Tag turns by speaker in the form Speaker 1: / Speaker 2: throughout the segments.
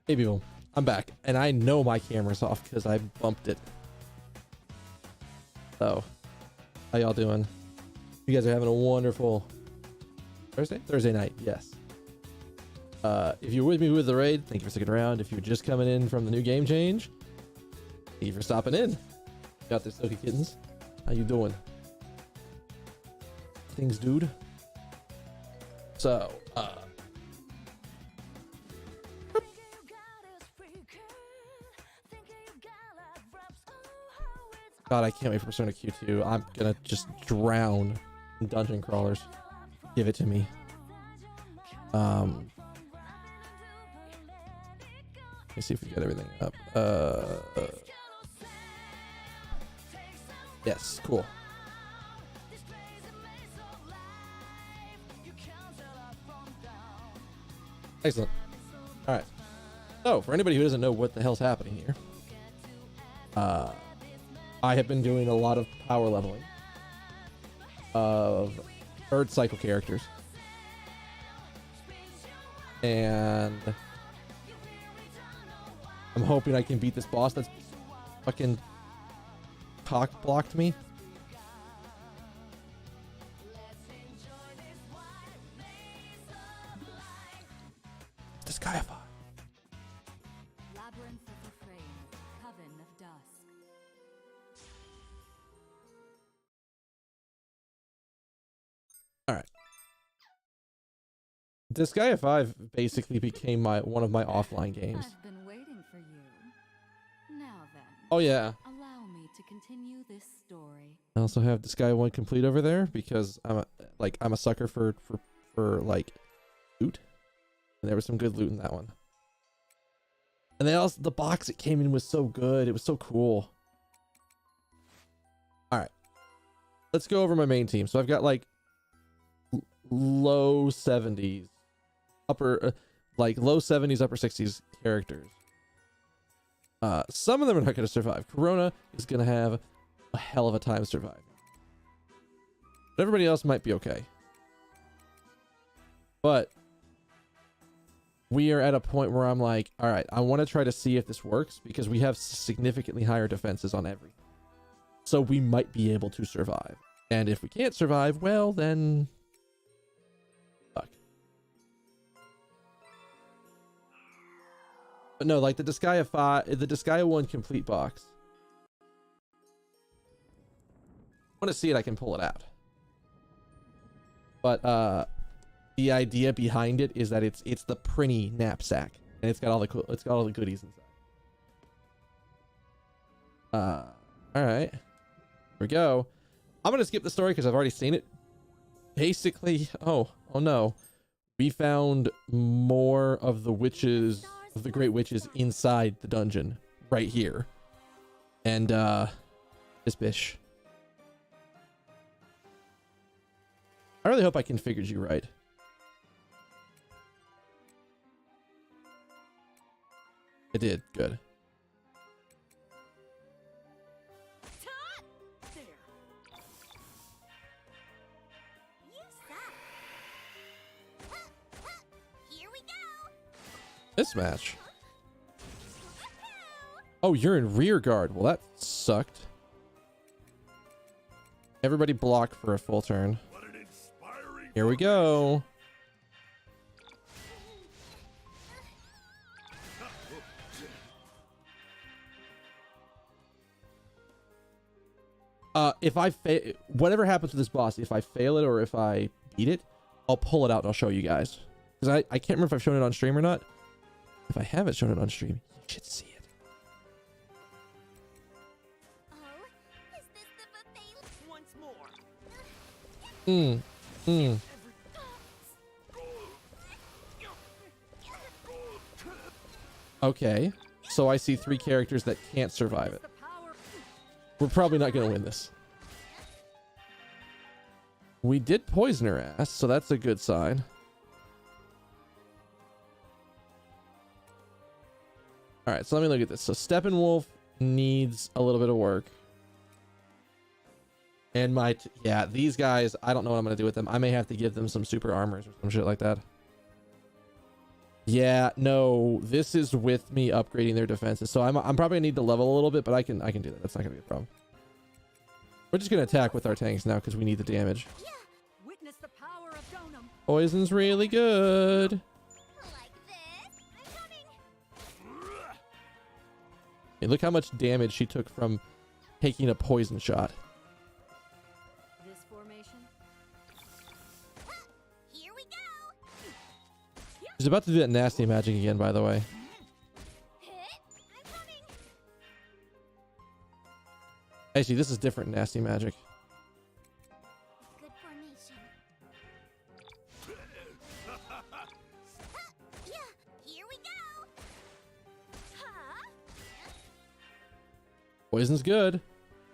Speaker 1: Hey people, I'm back, and I know my camera's off because I bumped it. So, how y'all doing? You guys are having a wonderful Thursday night, yes. If you're with me with the raid, thank you for sticking around. If you're just coming in from the new game change, thank you for stopping in. Got there, Silky Kittens. How you doing? Things, dude. So, God, I can't wait for Persona Q2. I'm gonna just drown in dungeon crawlers. Give it to me. Let me see if we get everything up. Yes, cool. Excellent. All right. So, for anybody who doesn't know what the hell's happening here, I have been doing a lot of power leveling of third cycle characters, and I'm hoping I can beat this boss that's fucking cock blocked me. Disgaea 5.
Speaker 2: Labyrinth of Refrain, Coven of Dusk.
Speaker 1: All right. Disgaea 5 basically became one of my offline games.
Speaker 2: I've been waiting for you. Now then.
Speaker 1: Oh yeah.
Speaker 2: Allow me to continue this story.
Speaker 1: I also have Disgaea 1 complete over there because I'm a sucker for like loot. And there was some good loot in that one. And then also the box it came in was so good. It was so cool. All right. Let's go over my main team. So I've got like low 70s, like low 70s, upper 60s characters. Some of them are not going to survive. Corona is going to have a hell of a time surviving. But everybody else might be okay. But we are at a point where I'm like, all right, I want to try to see if this works because we have significantly higher defenses on everything. So we might be able to survive. And if we can't survive, well, then fuck. But no, like the Disgaea 5, the Disgaea 1 complete box. I want to see it, I can pull it out. But the idea behind it is that it's the printy knapsack, and it's got all the goodies inside. All right, here we go. I'm gonna skip the story because I've already seen it. Basically, oh no, we found more of the witches, of the great witches inside the dungeon right here, and this bish. I really hope I configured you right. I did. Good. This match. Oh, you're in rear guard. Well, that sucked. Everybody block for a full turn. Here we go. If I fail, whatever happens to this boss, if I fail it or if I beat it, I'll pull it out and I'll show you guys. Because I can't remember if I've shown it on stream or not. If I haven't shown it on stream, you should see it.
Speaker 3: Oh, is this the buffet once more?
Speaker 1: Okay, so I see 3 characters that can't survive it. We're probably not going to win this. We did poison her ass, so that's a good sign. All right, so let me look at this. So Steppenwolf needs a little bit of work. And yeah, these guys, I don't know what I'm going to do with them. I may have to give them some super armors or some shit like that. Yeah, no, this is with me upgrading their defenses. So I'm probably gonna need to level a little bit, but I can do that. That's not gonna be a problem. We're just gonna attack with our tanks now because we need the damage.
Speaker 3: Witness the power of Donum.
Speaker 1: Poison's really good.
Speaker 3: Like this. I'm coming.
Speaker 1: Hey, look how much damage she took from taking a poison shot.
Speaker 2: This formation?
Speaker 3: Here we go.
Speaker 1: She's about to do that nasty magic again, by the way.
Speaker 3: Hit. I'm coming.
Speaker 1: Actually, this is different nasty magic.
Speaker 3: Good formation. Yeah. Here we go. Huh?
Speaker 1: Poison's good.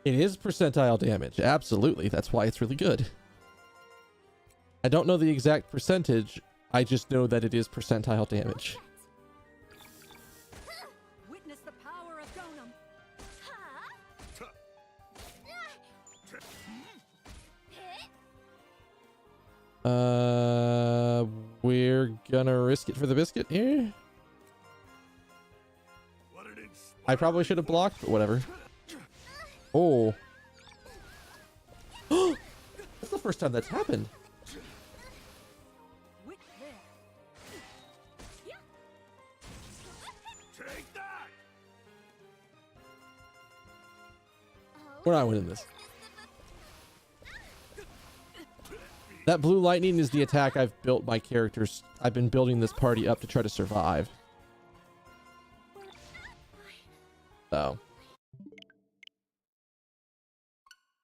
Speaker 1: It is percentile damage. Absolutely. That's why it's really good. I don't know the exact percentage. I just know that it is percentile damage.
Speaker 2: Witness the power of Donum.
Speaker 3: Huh? Hit.
Speaker 1: We're gonna risk it for the biscuit here. I probably should have blocked, but whatever. Oh. That's the first time that's happened.
Speaker 2: Wit there.
Speaker 3: Yeah.
Speaker 4: Take that!
Speaker 3: Oh.
Speaker 1: We're not winning this. That blue lightning is the attack I've built my characters. I've been building this party up to try to survive. So.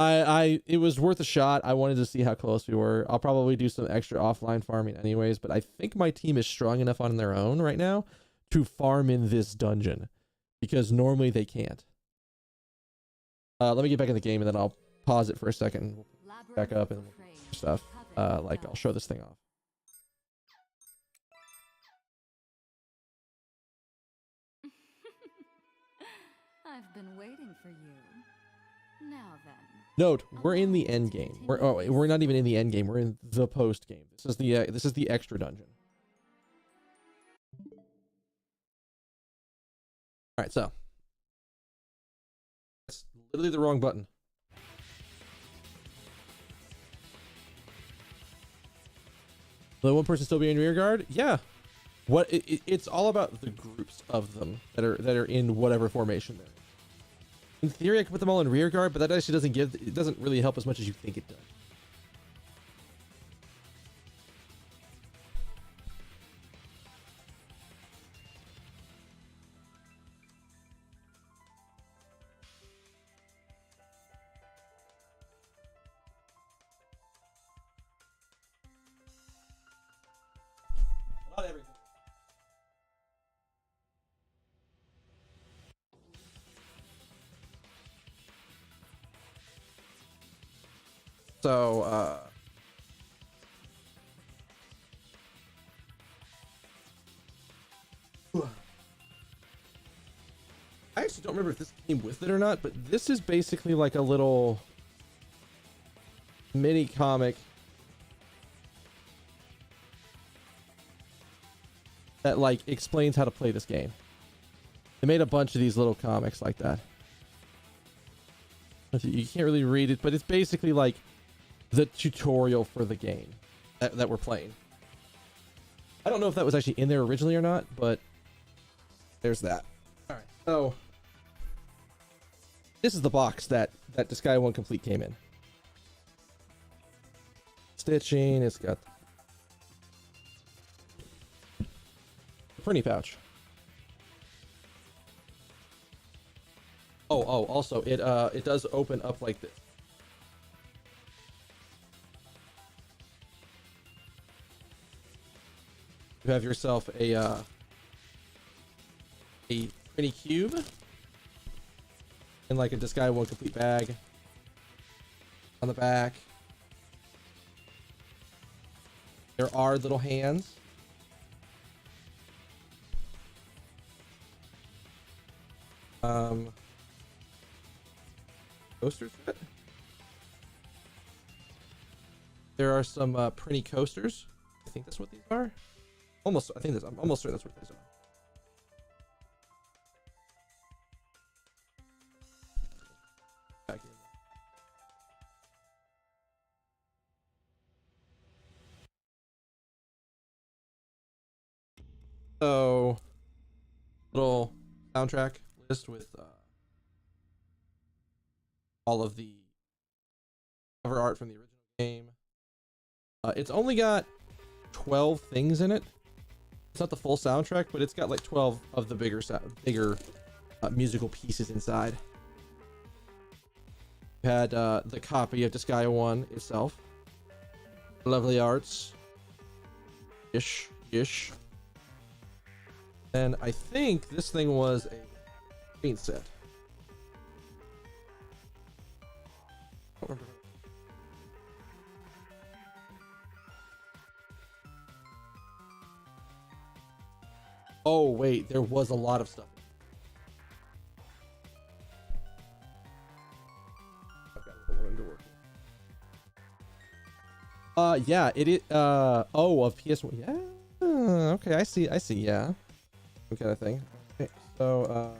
Speaker 1: It was worth a shot. I wanted to see how close we were. I'll probably do some extra offline farming anyways, but I think my team is strong enough on their own right now to farm in this dungeon because normally they can't. Let me get back in the game and then I'll pause it for a second. We'll back up and stuff. Like I'll show this thing off.
Speaker 2: I've been waiting for you. Now then.
Speaker 1: Note, we're in the end game. We're not even in the end game. We're in the post game. This is the extra dungeon. All right, so that's literally the wrong button. Will one person still be in rear guard? Yeah. It's all about the groups of them that are in whatever formation they're in. In theory, I could put them all in rear guard, but that actually doesn't really help as much as you think it does. Not everything. So, I actually don't remember if this came with it or not, but this is basically like a little mini comic that like explains how to play this game. They made a bunch of these little comics like that. You can't really read it, but it's basically like the tutorial for the game that we're playing. I don't know if that was actually in there originally or not, but there's that. All right, so this is the box that Disgaea 1 Complete came in. Stitching, it's got the printy pouch. Oh, also it does open up like this. You have yourself a pretty cube and like a Disgaea 1 Complete bag on the back. There are little hands. Coasters. There are some printy coasters. I think that's what these are. Almost, I think that's, I'm almost certain that's what it is. Back in. So, little soundtrack list with all of the cover art from the original game. It's only got 12 things in it. It's not the full soundtrack, but it's got like 12 of the bigger musical pieces inside. You had the copy of Disgaea 1 itself. Lovely arts. Ish. And I think this thing was a paint set. I don't remember. Oh wait, there was a lot of stuff. I've got a little to work. Yeah, it is. Oh, of PS1. Yeah. Okay, I see. Yeah. Kind of thing. Okay, so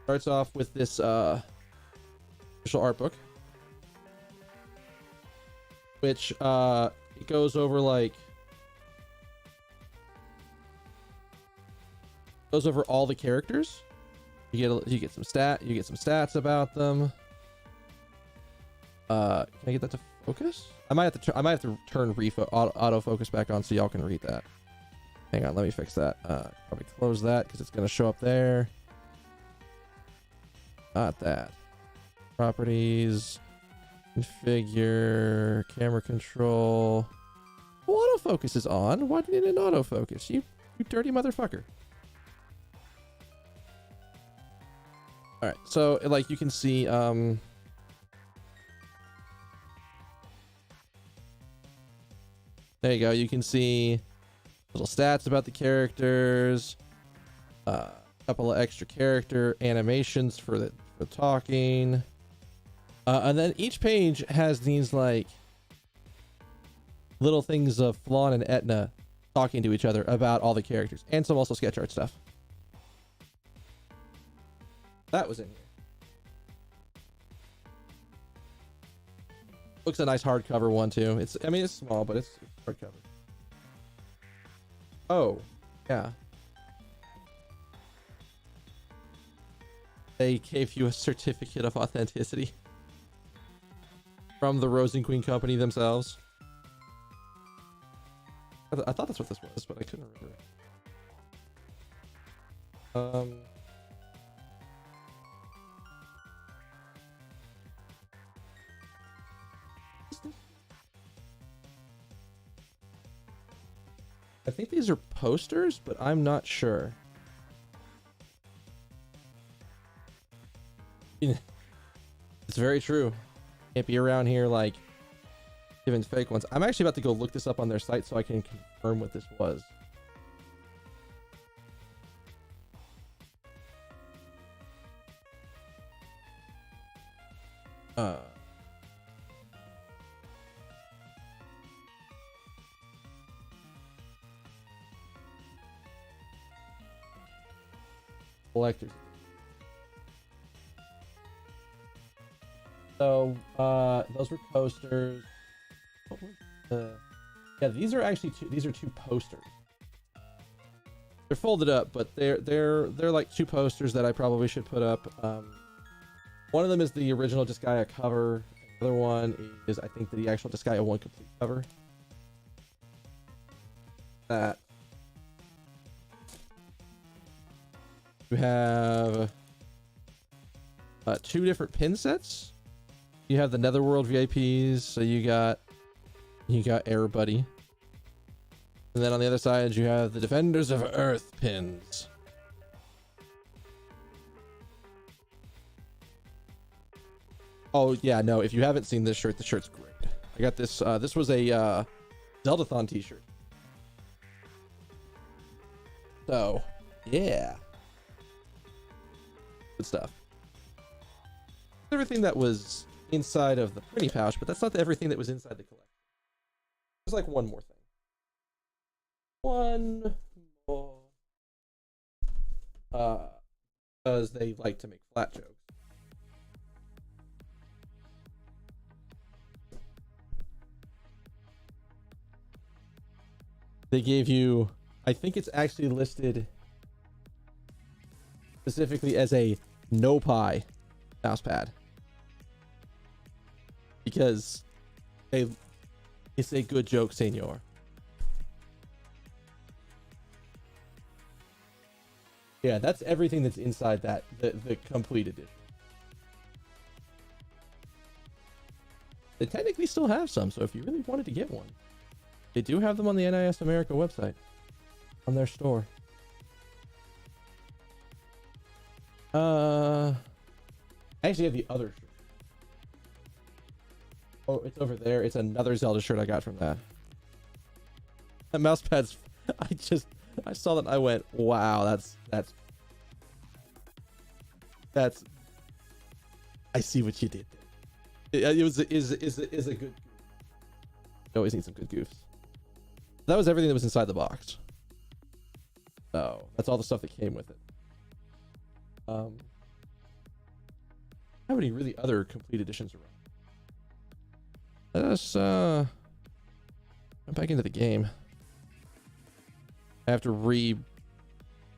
Speaker 1: starts off with this official art book, which it goes over all the characters. You get some stats about them. Can I get that to focus? I might have to turn autofocus back on so y'all can read that. Hang on, let me fix that. Probably close that because it's going to show up there. Not that. Properties, configure, camera control. Well, autofocus is on. Why didn't it autofocus? You dirty motherfucker. All right, so like you can see, there you go. You can see little stats about the characters, a couple of extra character animations for the talking, and then each page has these like little things of Flan and Etna talking to each other about all the characters, and some also sketch art stuff. That was in here. Looks a nice hardcover one too. It's small, but it's hardcover. Oh, yeah. They gave you a certificate of authenticity from the Rose and Queen Company themselves. I thought that's what this was, but I couldn't remember. I think these are posters, but I'm not sure. It's very true. Can't be around here like giving fake ones. I'm actually about to go look this up on their site so I can confirm what this was. Collectors. So those were coasters. Yeah, these are actually two posters. They're folded up, but they're like two posters that I probably should put up. One of them is the original Disgaea cover. The other one is I think the actual Disgaea 1 complete cover. That you have two different pin sets. You have the Netherworld VIPs, so you got Air Buddy, and then on the other side you have the Defenders of Earth pins. Oh yeah, no, if you haven't seen this shirt, the shirt's great. I got this. This was a Zeldathon t-shirt. So yeah, good stuff. Everything that was inside of the pretty pouch, but that's not everything that was inside the collection. There's like one more thing. one more. Because they like to make flat jokes. They gave you, I think it's actually listed specifically as a no pie mouse pad. Because it's a good joke, senor. Yeah, that's everything that's inside that, the complete edition. They technically still have some, so if you really wanted to get one, they do have them on the NIS America website, on their store. I actually have the other shirt. Oh, it's over there. It's another Zelda shirt I got from that. That mouse pad's, I saw that and I went, wow, that's I see what you did there. It is a good. You always need some good goofs. That was everything that was inside the box. So that's all the stuff that came with it. How many really other complete editions around? Let us jump back into the game. I have to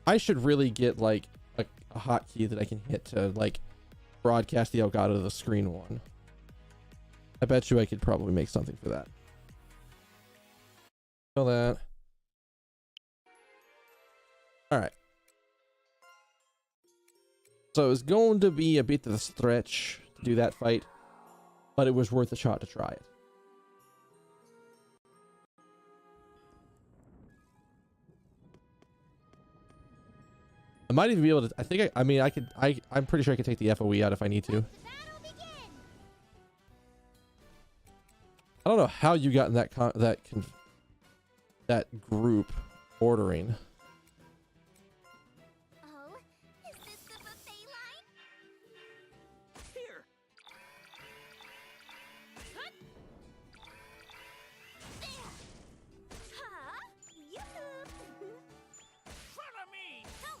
Speaker 1: I should really get like a hotkey that I can hit to like broadcast the Elgato to the screen one. I bet you I could probably make something for that. Kill that. All right. So it was going to be a bit of a stretch to do that fight, but it was worth a shot to try it. I might even be able to. I think I mean I could. I'm pretty sure I could take the FOE out if I need to. I don't know how you got in that group ordering.
Speaker 3: Oh, is this the buffet line? Here. Cut. There. Huh? Yoo-hoo. Follow me. Oh.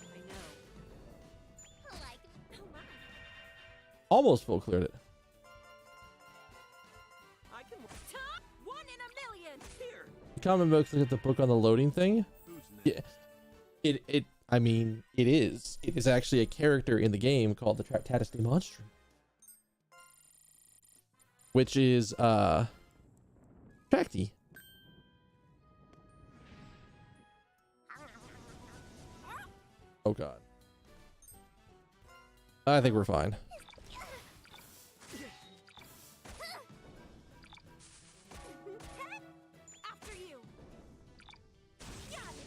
Speaker 3: I know. Like, oh my.
Speaker 1: Almost full cleared it.
Speaker 3: Top 1 in a million. Here.
Speaker 1: The common books look at the book on the loading thing. Yeah, I mean, it is. It is actually a character in the game called the Tractatus de Monstrum, which is Tracty. Oh god. I think we're fine.
Speaker 3: After you. Got it.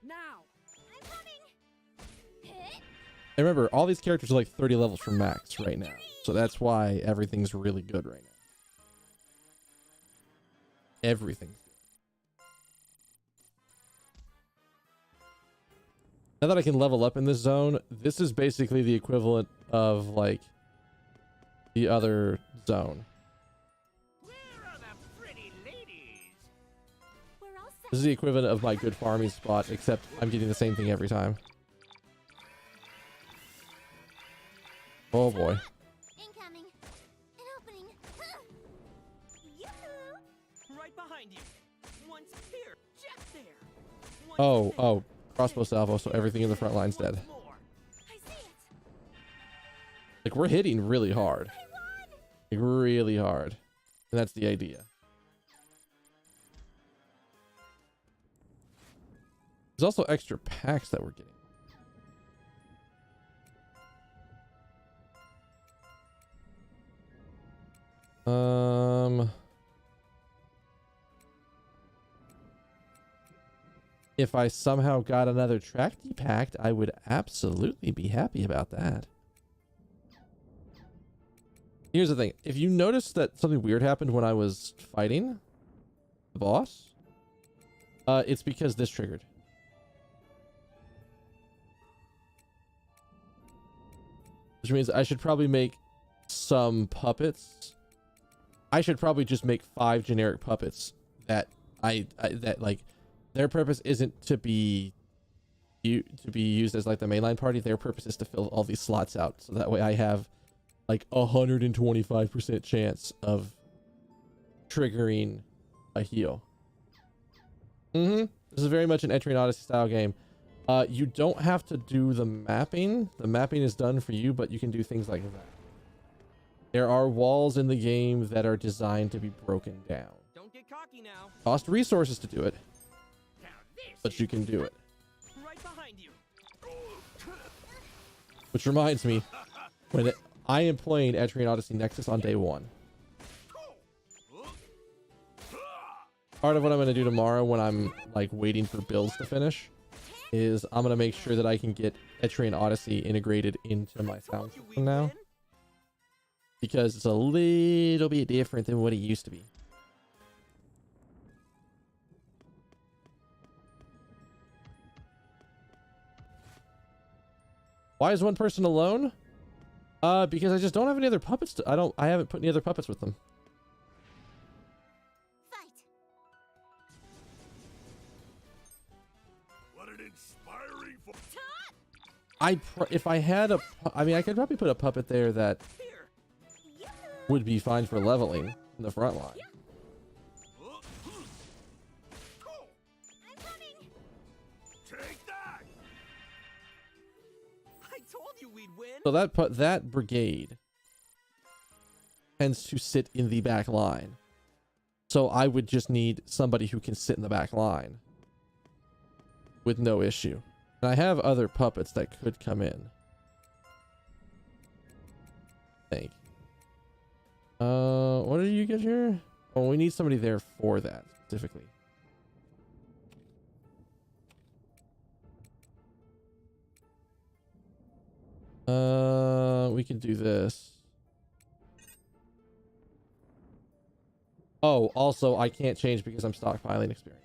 Speaker 3: Now. I'm coming. Hit.
Speaker 1: And remember, all these characters are like 30 levels from max right now. So that's why everything's really good right now. Everything's good. Now that I can level up in this zone, this is basically the equivalent of like the other zone.
Speaker 3: Where are the pretty ladies? We're all set.
Speaker 1: This is the equivalent of my good farming spot, except I'm getting the same thing every time. Oh boy.
Speaker 3: Incoming. An opening. Yoo-hoo. Right behind you. One's here. Just there. One's there.
Speaker 1: Oh, crossbow salvo, so everything in the front line's dead.
Speaker 3: More. I see it.
Speaker 1: Like, we're hitting really hard.
Speaker 3: I won.
Speaker 1: Like, really hard. And that's the idea. There's also extra packs that we're getting. If I somehow got another Tracty pack, I would absolutely be happy about that. Here's the thing. If you notice that something weird happened when I was fighting the boss, it's because this triggered. Which means I should probably make some puppets. I should probably just make 5 generic puppets that That like their purpose isn't to be used as like the mainline party. Their purpose is to fill all these slots out, so that way I have like 125% chance of triggering a heal. This is very much an Entry and Odyssey style game. You don't have to do the mapping. The mapping is done for you, but you can do things like that. There are walls in the game that are designed to be broken down.
Speaker 3: Don't get cocky now.
Speaker 1: Cost resources to do it, but you can do it.
Speaker 3: Right behind you.
Speaker 1: Which reminds me, when I am playing Entry and Odyssey Nexus on day 1. Part of what I'm going to do tomorrow when I'm like waiting for builds to finish is I'm going to make sure that I can get Entry and Odyssey integrated into my sound system now, because it's a little bit different than what it used to be. Why is one person alone? Because I just don't have any other puppets I haven't put any other puppets with them.
Speaker 4: Fight. What an inspiring
Speaker 1: If I had I mean, I could probably put a puppet there that would be fine for leveling in the front line.
Speaker 4: I'm coming. Take that.
Speaker 3: I told you we'd win.
Speaker 1: So that brigade tends to sit in the back line. So I would just need somebody who can sit in the back line with no issue. And I have other puppets that could come in. I think. What did you get here? Oh, we need somebody there for that specifically. We can do this. Oh, also I can't change because I'm stockpiling experience.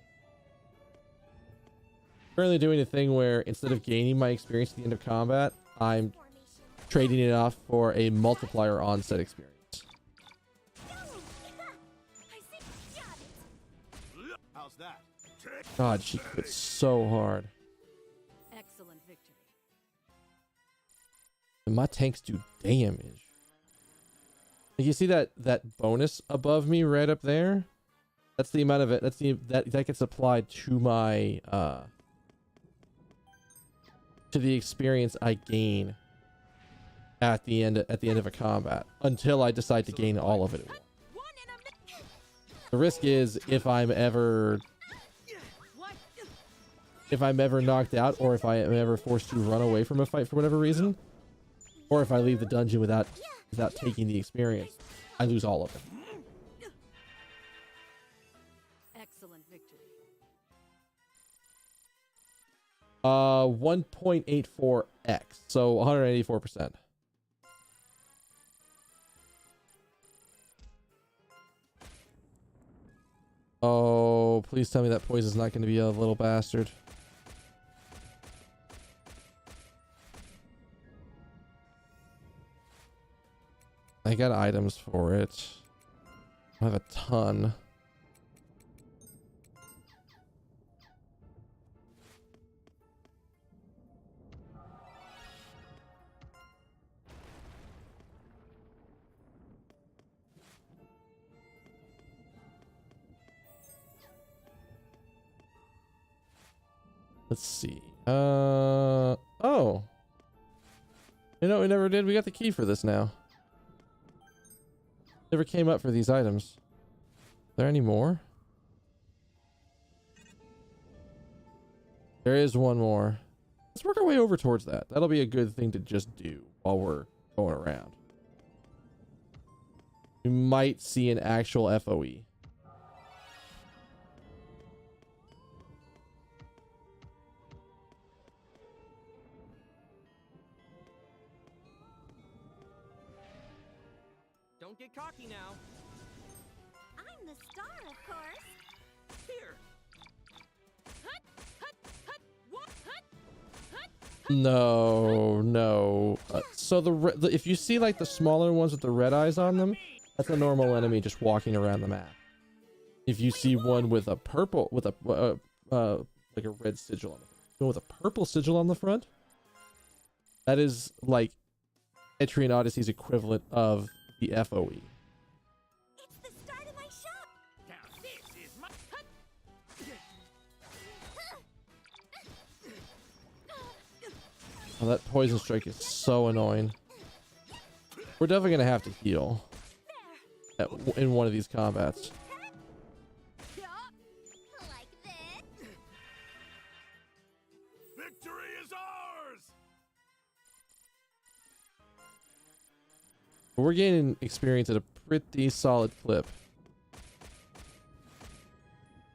Speaker 1: Currently doing a thing where instead of gaining my experience at the end of combat, I'm trading it off for a multiplier on set experience.
Speaker 4: How's that?
Speaker 1: God, she quit so hard.
Speaker 2: Excellent victory.
Speaker 1: And my tanks do damage. You see that bonus above me right up there? That's the amount of it. That's that gets applied to my to the experience I gain at the end of a combat until I decide to gain all of it at once. The risk is if I'm ever knocked out, or if I am ever forced to run away from a fight for whatever reason, or if I leave the dungeon without taking the experience, I lose all of it.
Speaker 2: Excellent victory.
Speaker 1: 1.84x, so 184%. Oh, please tell me that poison's not going to be a little bastard. I got items for it. I have a ton. Let's see. Oh. You know what we never did? We got the key for this now. Never came up for these items. Are there any more? There is one more. Let's work our way over towards that. That'll be a good thing to just do while we're going around. We might see an actual FOE.
Speaker 3: Don't get cocky now.
Speaker 4: I'm the star, of course.
Speaker 3: Here.
Speaker 1: No. So if you see like the smaller ones with the red eyes on them, that's a normal enemy just walking around the map. if you see one with a purple, with a like a red sigil on the front, one with a purple sigil on the front, that is like Etrian Odyssey's equivalent of the FOE.
Speaker 4: It's the start of my shop.
Speaker 3: Now this is my.
Speaker 1: Oh, that poison strike is so annoying. We're definitely gonna have to heal in one of these combats.
Speaker 4: Like this.
Speaker 3: Victory is ours.
Speaker 1: We're gaining experience at a pretty solid clip.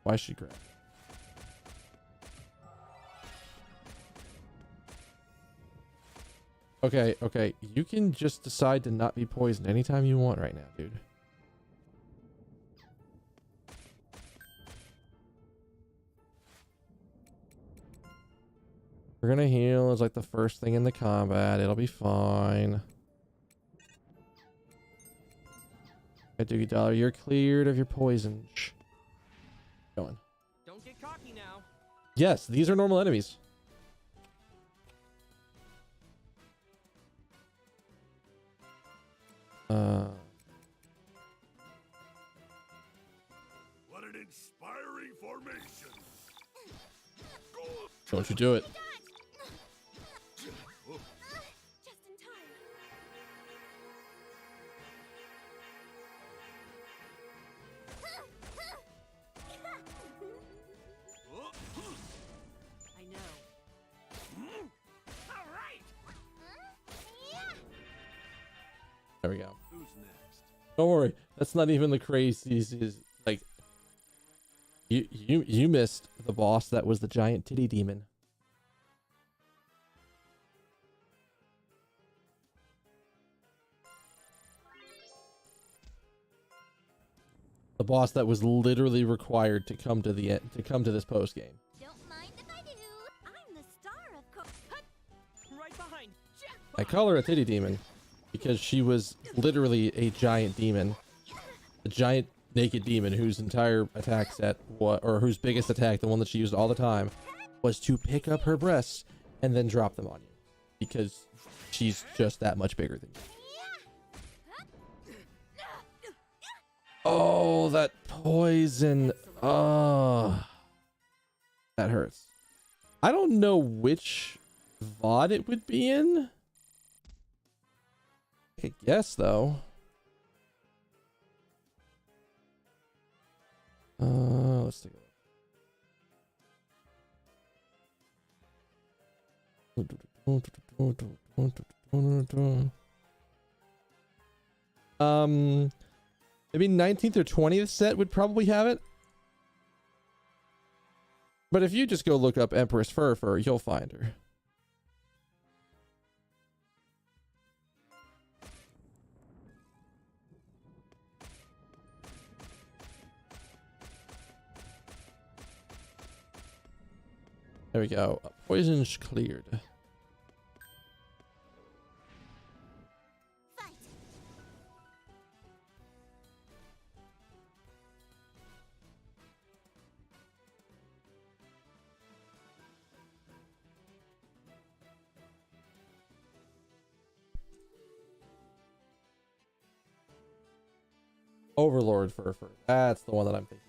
Speaker 1: Why should grab? Okay, okay. You can just decide to not be poisoned anytime you want right now, dude. We're gonna heal as like the first thing in the combat. It'll be fine. Okay, Doogie Dollar, you're cleared of your poison. Shh. Going.
Speaker 3: Don't get cocky now.
Speaker 1: Yes, these are normal enemies.
Speaker 4: What an inspiring formation.
Speaker 1: Don't you do it.
Speaker 4: Just in time.
Speaker 3: I know. All right.
Speaker 1: There we go.
Speaker 4: Who's next?
Speaker 1: Don't worry. That's not even the craziest. Like, you missed the boss that was the giant titty demon. The boss that was literally required to come to the end, to come to this post game.
Speaker 4: Don't mind if I do. I'm the star, of course.
Speaker 3: Right behind. Jack.
Speaker 1: I call her a titty demon because she was literally a giant demon, a giant naked demon whose entire attack set, or whose biggest attack, the one that she used all the time, was to pick up her breasts and then drop them on you because she's just that much bigger than you. Oh, that poison. Oh, that hurts. I don't know which VOD it would be in. I could guess though. Let's take a look. Maybe 19th or 20th set would probably have it. But if you just go look up Empress Fur, you'll find her. There we go. Poison's cleared. Overlord Fur. That's the one that I'm thinking.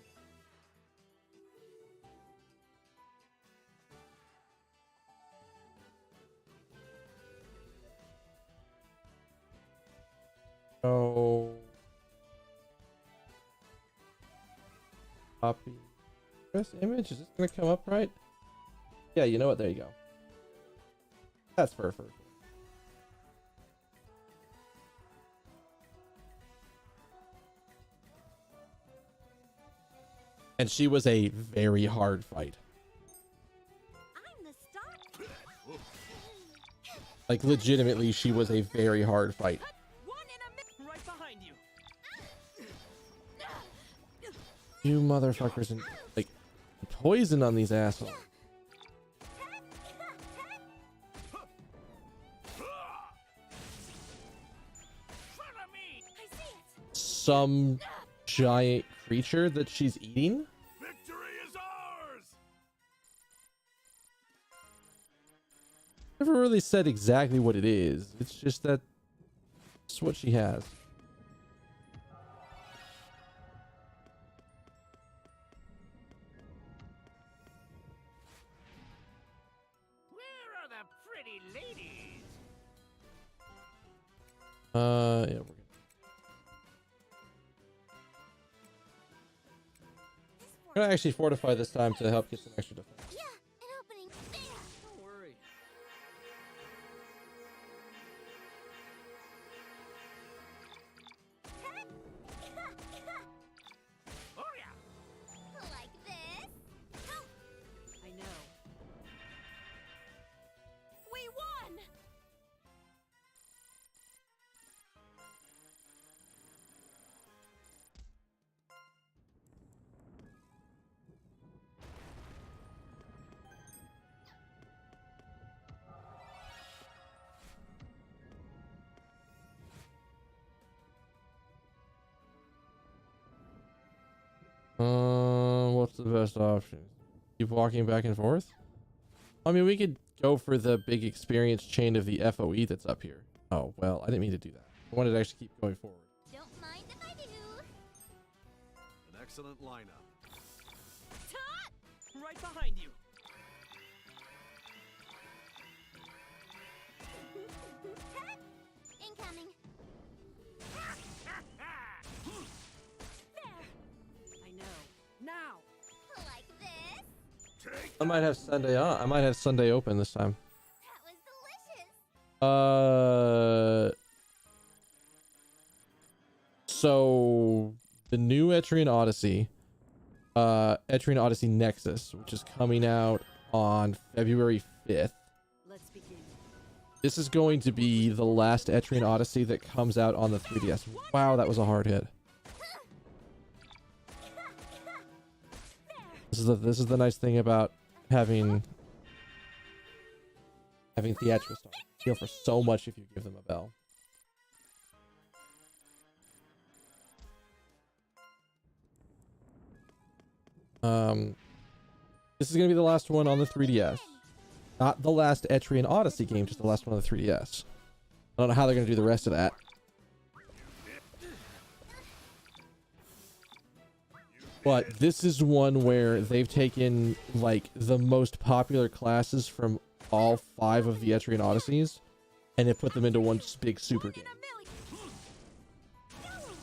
Speaker 1: Oh. Copy. Press image. Is this gonna come up right? Yeah, you know what? There you go. That's Fur. And she was a very hard fight.
Speaker 4: I'm the star.
Speaker 1: Like, legitimately, she was a very hard fight.
Speaker 3: One in a minute. Right behind you.
Speaker 1: You motherfuckers, and like, poison on these assholes.
Speaker 3: Follow me.
Speaker 4: I see it.
Speaker 1: Some giant creature that she's eating.
Speaker 5: Victory is ours!
Speaker 1: Never really said exactly what it is. It's just that it's what she has.
Speaker 3: Where are the pretty ladies?
Speaker 1: Yeah, we're good. I'm gonna actually fortify this time to help get some extra defense.
Speaker 4: Yeah, an opening there.
Speaker 3: Don't worry. Oh yeah.
Speaker 4: Like this. Oh,
Speaker 3: I know.
Speaker 4: we won.
Speaker 1: What's the best option? Keep walking back and forth? I mean, we could go for the big experience chain of the FOE that's up here. Oh, well, I didn't mean to do that. I wanted to actually keep going forward.
Speaker 4: Don't mind if I do.
Speaker 5: An excellent lineup.
Speaker 3: Right behind you.
Speaker 4: Incoming.
Speaker 3: I know. Now.
Speaker 4: Like this.
Speaker 5: Take
Speaker 1: I might have Sunday on. I might have Sunday open this time.
Speaker 4: That was delicious.
Speaker 1: So the new Etrian Odyssey, Etrian Odyssey Nexus, which is coming out on February 5th.
Speaker 3: Let's begin.
Speaker 1: This is going to be the last Etrian Odyssey that comes out on the 3DS. Wow, that was a hard hit. This is the nice thing about having theatrical stuff. You feel for so much if you give them a bell. This is gonna be the last one on the 3DS. Not the last Etrian Odyssey game, just the last one on the 3DS. I don't know how they're gonna do the rest of that. But this is one where they've taken like the most popular classes from all 5 of the Etrian Odysseys and they put them into one big super game.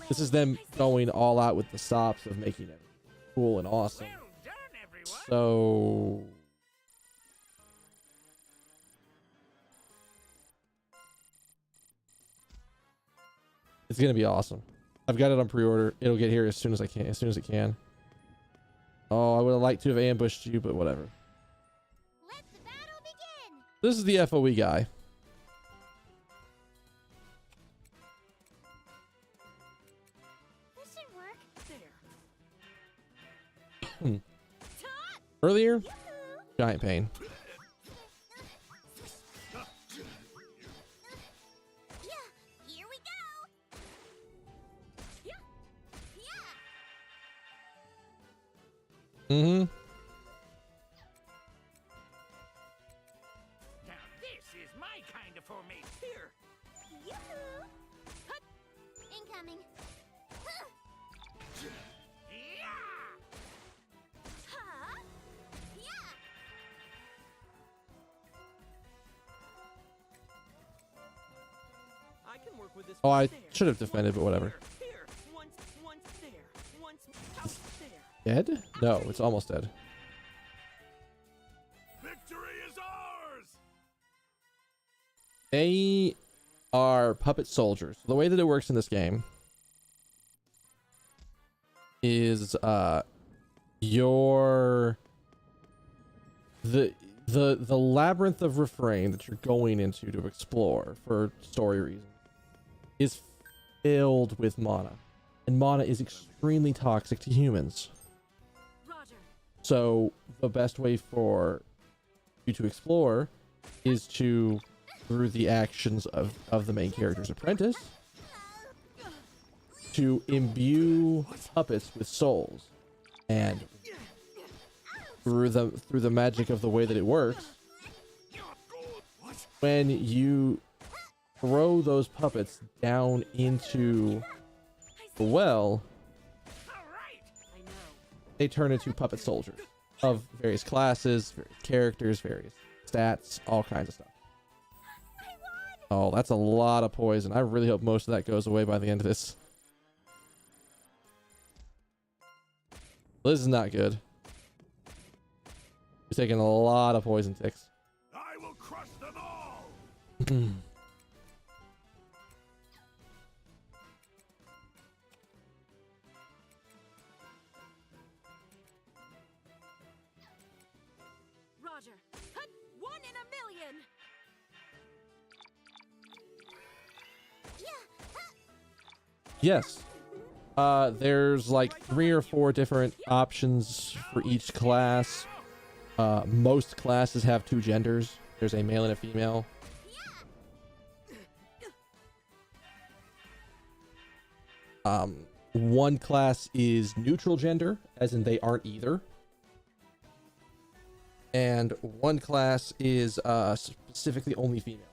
Speaker 1: This is them going all out with the stops of making it cool and awesome.
Speaker 3: Well done, everyone.
Speaker 1: So it's gonna be awesome. I've got it on pre-order. It'll get here as soon as I can, as soon as it can. Oh, I would have liked to have ambushed you, but whatever.
Speaker 4: Let the battle begin.
Speaker 1: This is the FOE guy.
Speaker 4: This should work.
Speaker 3: There.
Speaker 1: Earlier, giant pain.
Speaker 4: Yeah, here we go. Yeah.
Speaker 1: Mm-hmm.
Speaker 3: Now this is my kind of formation. Here.
Speaker 4: Yoo-hoo. Hut. Incoming. Huh.
Speaker 3: Yeah.
Speaker 4: Huh? Yeah.
Speaker 3: I can work with this.
Speaker 1: Oh, I
Speaker 3: there.
Speaker 1: should have defended, but whatever.
Speaker 3: Here. Once there. Once out there.
Speaker 1: Dead? No, it's almost dead.
Speaker 5: Victory is ours!
Speaker 1: They are puppet soldiers. The way that it works in this game is your the Labyrinth of Refrain that you're going into to explore for story reasons is filled with mana, and mana is extremely toxic to humans.
Speaker 3: Roger.
Speaker 1: So the best way for you to explore is to through the actions of the main character's apprentice to imbue puppets with souls, and through the magic of the way that it works, when you throw those puppets down into the well, they turn into puppet soldiers of various classes, various characters, various stats, all kinds of stuff. Oh, that's a lot of poison. I really hope most of that goes away by the end of this. This is not good. We're taking a lot of poison ticks.
Speaker 5: I will crush them all.
Speaker 4: Roger. Hut, 1 in a million.
Speaker 1: Yes. There's like 3 or 4 different options for each class. Most classes have 2 genders. There's a male and a female. One class is neutral gender, as in they aren't either. And one class is specifically only female.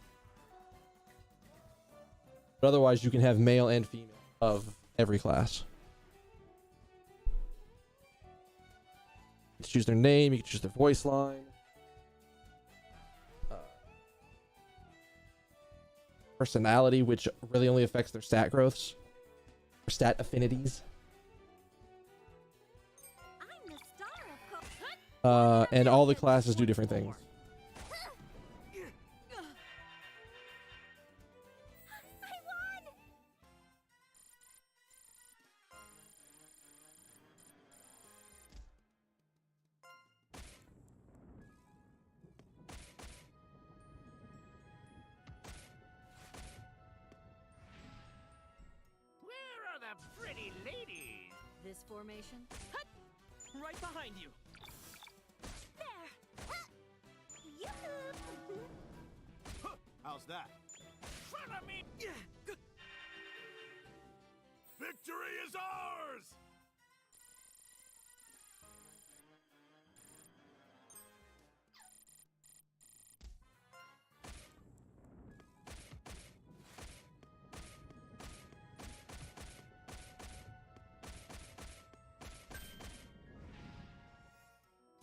Speaker 1: But otherwise, you can have male and female of every class. You can choose their name, you can choose their voice line. Personality, which really only affects their stat growths. Or stat affinities.
Speaker 4: I'm the star of
Speaker 1: And all the classes do different things.
Speaker 3: Pretty ladies.
Speaker 2: This formation?
Speaker 3: Right behind you.
Speaker 5: How's that?
Speaker 3: Front of me.
Speaker 5: Victory is ours!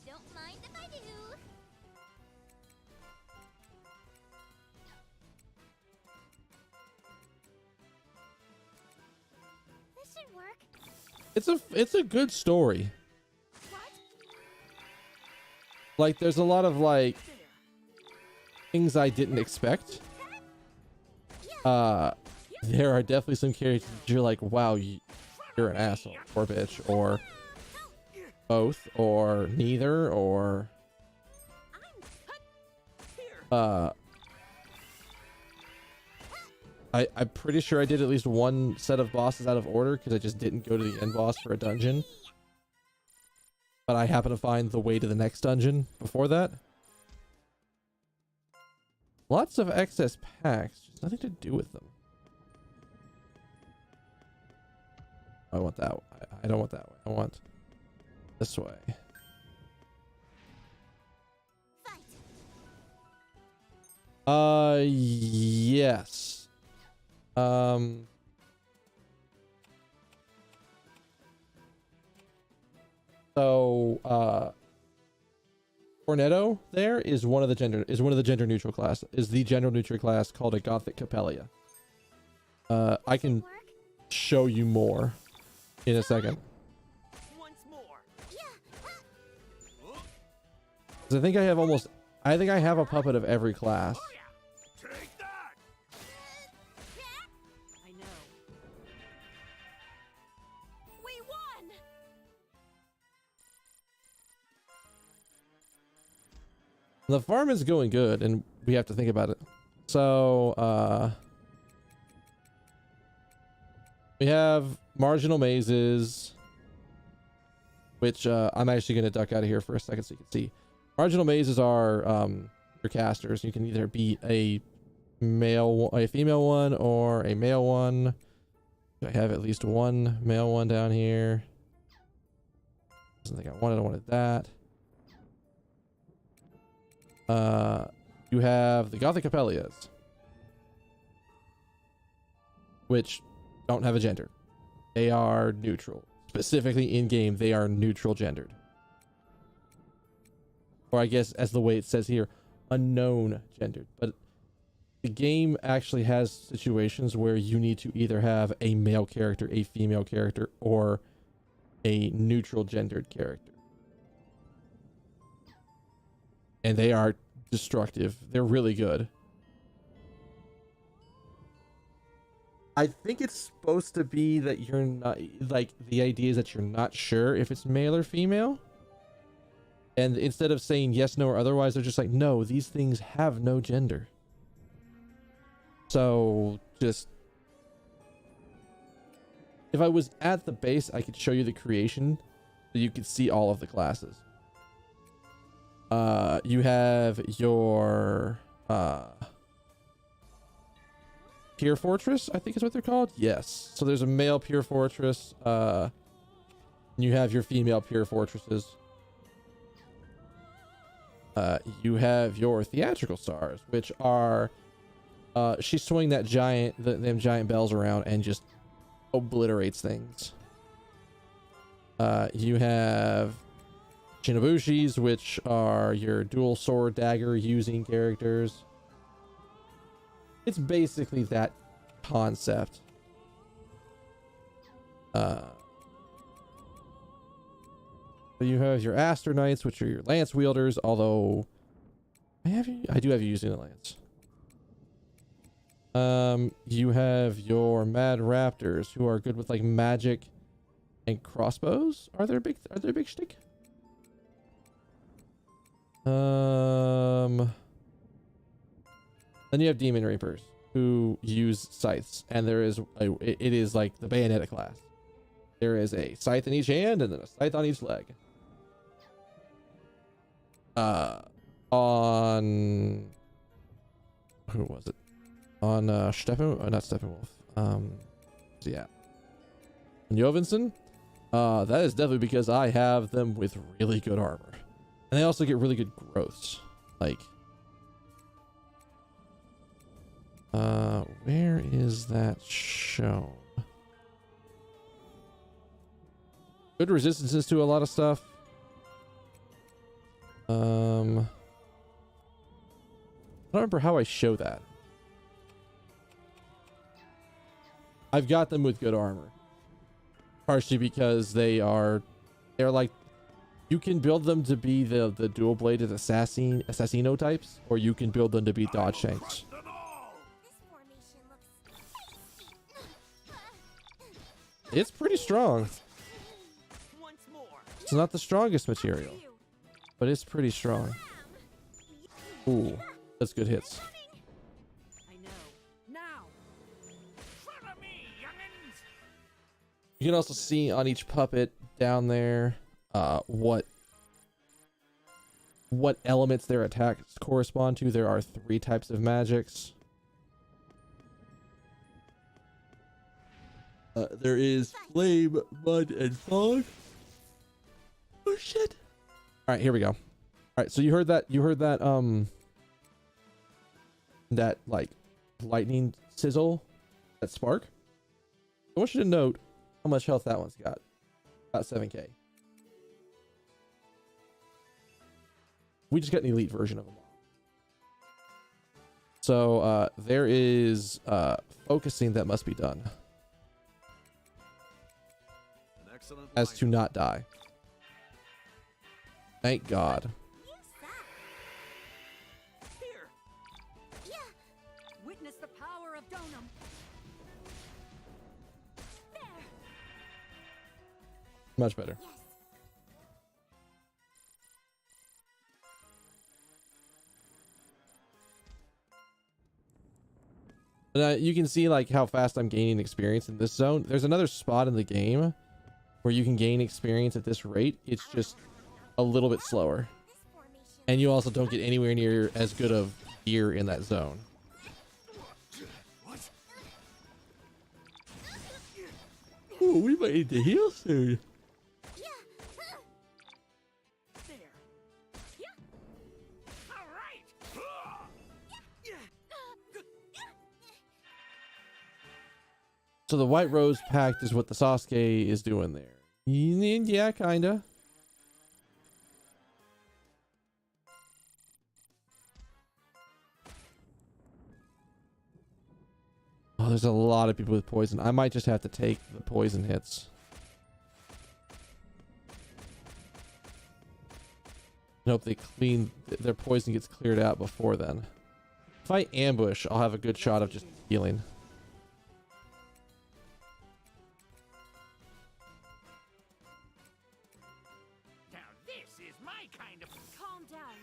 Speaker 4: Don't mind if I do. This should work.
Speaker 1: It's a good story.
Speaker 4: What?
Speaker 1: Like, there's a lot of like things I didn't expect. There are definitely some characters you're like, wow, you're an asshole or bitch or both or neither or I'm pretty sure I did at least one set of bosses out of order because I just didn't go to the end boss for a dungeon. But I happen to find the way to the next dungeon before that. Lots of excess packs, just nothing to do with them. I want that way. I don't want that way. I want this way. Yes. Cornetto there is one of the gender neutral class, is the gender neutral class called a Gothic Capellia. I can show you more in a second.
Speaker 3: Once more.
Speaker 1: 'Cause I think I have a puppet of every class.
Speaker 5: Take that!
Speaker 2: I know.
Speaker 4: We won.
Speaker 1: The farm is going good, and we have to think about it. So, we have marginal mazes, which I'm actually going to duck out of here for a second so you can see. Marginal mazes are your casters. You can either beat a female one or a male one. I have at least one male one down here. Doesn't think I wanted that. You have the Gothic Capellias, which don't have a gender. They are neutral. Specifically in game, they are neutral gendered. Or I guess as the way it says here, unknown gendered. But the game actually has situations where you need to either have a male character, a female character, or a neutral gendered character. And they are destructive. They're really good. I think it's supposed to be that you're not, like, the idea is that you're not sure if it's male or female. And instead of saying yes, no, or otherwise, they're just like, no, these things have no gender. So just, if I was at the base, I could show you the creation so you could see all of the classes. You have your Pure Fortress, I think is what they're called. Yes. So there's a male Pure Fortress. You have your female Pure Fortresses. You have your Theatrical Stars, which are she swing that them giant bells around and just obliterates things. You have Shinobushis, which are your dual sword dagger using characters. It's basically that concept. So you have your Aster Knights, which are your lance wielders, although I do have you using the lance. You have your Mad Raptors, who are good with like magic and crossbows. Are they a big shtick? Then you have Demon Reapers, who use scythes, and there is it is like the Bayonetta class. There is a scythe in each hand and then a scythe on each leg. On who was it? On not Steppenwolf. So yeah. On Jovinson, that is definitely because I have them with really good armor. And they also get really good growths. Like, where is that shown? Good resistances to a lot of stuff. I don't remember how I show that. I've got them with good armor. Partially because they're like, you can build them to be the dual bladed assassino types, or you can build them to be dodge tanks. It's pretty strong. It's not the strongest material, but it's pretty strong. Ooh, that's good hits. You can also see on each puppet down there what elements their attacks correspond to. There are 3 types of magics. There is flame, mud, and fog. Oh shit! All right, here we go. All right, so you heard that that like lightning sizzle, that spark. I want you to note how much health that one's got. About 7k. We just got an elite version of them all. So there is focusing that must be done as to not die. Thank God.
Speaker 3: Here.
Speaker 2: Yeah. Witness the power of Donum. There.
Speaker 1: Much better.
Speaker 4: Yes.
Speaker 1: But, you can see like how fast I'm gaining experience in this zone. There's another spot in the game where you can gain experience at this rate. It's just a little bit slower. And you also don't get anywhere near as good of gear in that zone. Ooh, we might need to heal soon.
Speaker 3: There. Yeah. All right. Yeah.
Speaker 1: So the White Rose Pact is what the Sasuke is doing there. Yeah, kinda. Oh, there's a lot of people with poison. I might just have to take the poison hits. I hope they clean their poison gets cleared out before then. If I ambush, I'll have a good shot of just healing.
Speaker 3: Now this is my kind of.
Speaker 4: Calm down.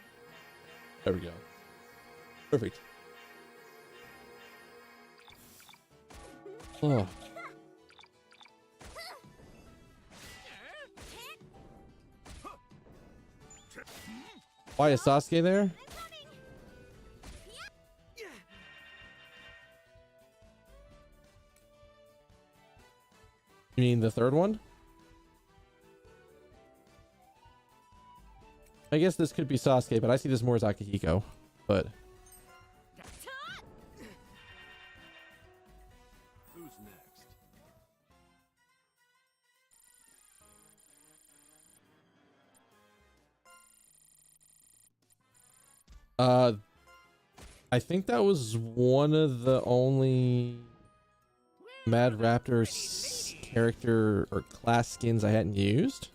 Speaker 1: There we go. Perfect. Oh. Why is Sasuke there? You mean the third one? I guess this could be Sasuke, but I see this more as Akihiko. But
Speaker 5: Who's next?
Speaker 1: I think that was one of the only Mad Raptor character or class skins I hadn't used.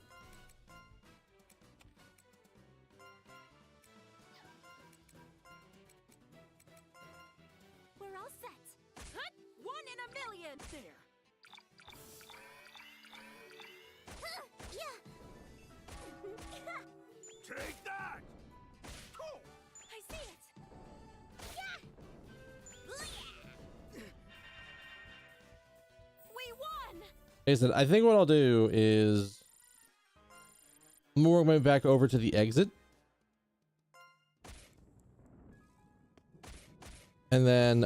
Speaker 4: We're all set. Hut! 1 in a million.
Speaker 3: There.
Speaker 5: Take that! Cool.
Speaker 4: I see it. We won.
Speaker 1: Listen, I think what I'll do is I'm gonna work my way back over to the exit. And then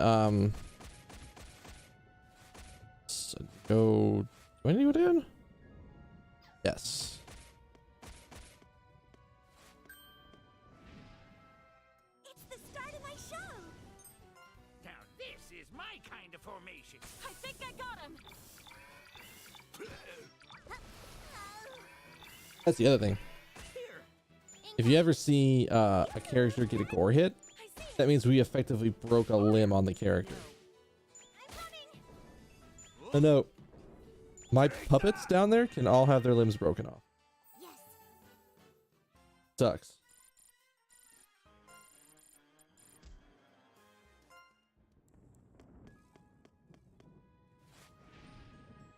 Speaker 1: so go. Do I need to go down? Yes.
Speaker 4: It's the start of my show.
Speaker 3: Now this is my kind of formation.
Speaker 4: I think I got him.
Speaker 1: That's the other thing.
Speaker 3: Here.
Speaker 1: If you ever see a character get a gore hit,
Speaker 4: I see it.
Speaker 1: that means we effectively broke a limb on the character.
Speaker 4: I'm coming.
Speaker 1: Oh no. My puppets down there can all have their limbs broken off.
Speaker 4: Yes.
Speaker 1: Sucks.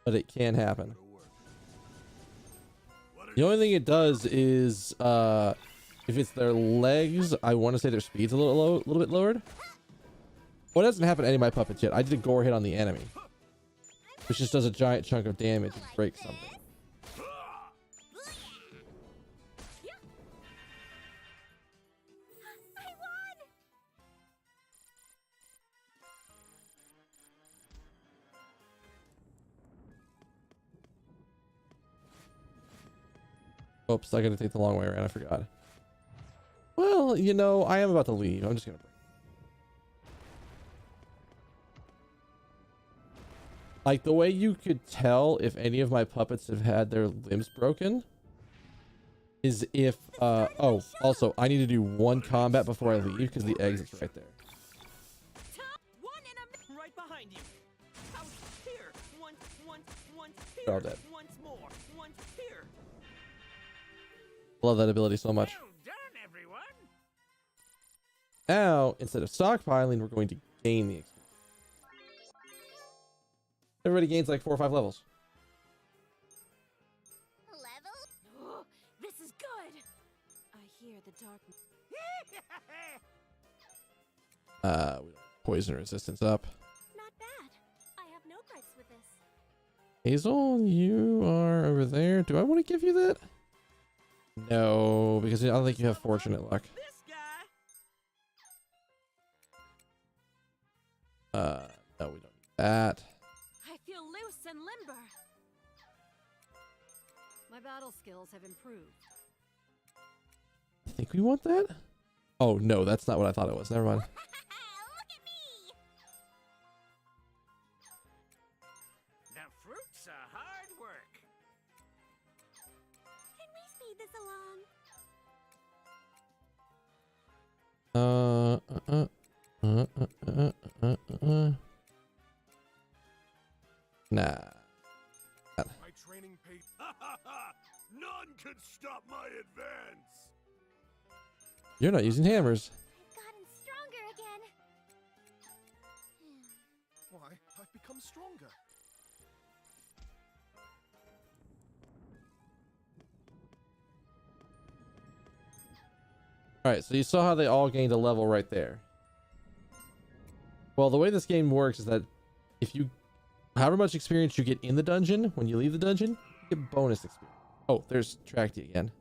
Speaker 1: But it can happen. The only thing it does is if it's their legs, I want to say their speed's a little bit lowered. Well, it hasn't happened to any of my puppets yet. I did a gore hit on the enemy, which just does a giant chunk of damage and breaks something.
Speaker 4: I won.
Speaker 1: Oops, I gotta take the long way around. I forgot. Well, you know, I am about to leave. I'm just gonna break. Like, the way you could tell if any of my puppets have had their limbs broken is if, oh, also, I need to do one combat before I leave because the exit's right there.
Speaker 3: Right behind you. Out here. Once
Speaker 1: They're all
Speaker 3: here.
Speaker 1: dead.
Speaker 3: Once more. Once here.
Speaker 1: Love that ability so much.
Speaker 3: Well done, everyone.
Speaker 1: Now, instead of stockpiling, we're going to gain the experience. Everybody gains like 4 or 5 levels.
Speaker 4: Level? Oh, this is good. I hear the darkness.
Speaker 1: We don't poison resistance up.
Speaker 4: Not bad. I have no gripes with this.
Speaker 1: Hazel, you are over there. Do I want to give you that? No, because I don't think you have fortunate luck.
Speaker 3: This guy.
Speaker 1: No, we don't need that.
Speaker 4: I feel loose and limber.
Speaker 2: battle skills have improved.
Speaker 1: I think we want that. Oh no, that's not what I thought it was. Never mind.
Speaker 4: Look at me!
Speaker 3: The fruits are hard work.
Speaker 4: Can we speed this along?
Speaker 1: Nah.
Speaker 5: My training paid. None can stop my advance.
Speaker 1: You're not using hammers.
Speaker 4: I've gotten stronger again.
Speaker 5: Why? I've become stronger.
Speaker 1: Alright, so you saw how they all gained a level right there. Well, the way this game works is that if you, however much experience you get in the dungeon, when you leave the dungeon, you get bonus experience. Oh, there's Tracty again.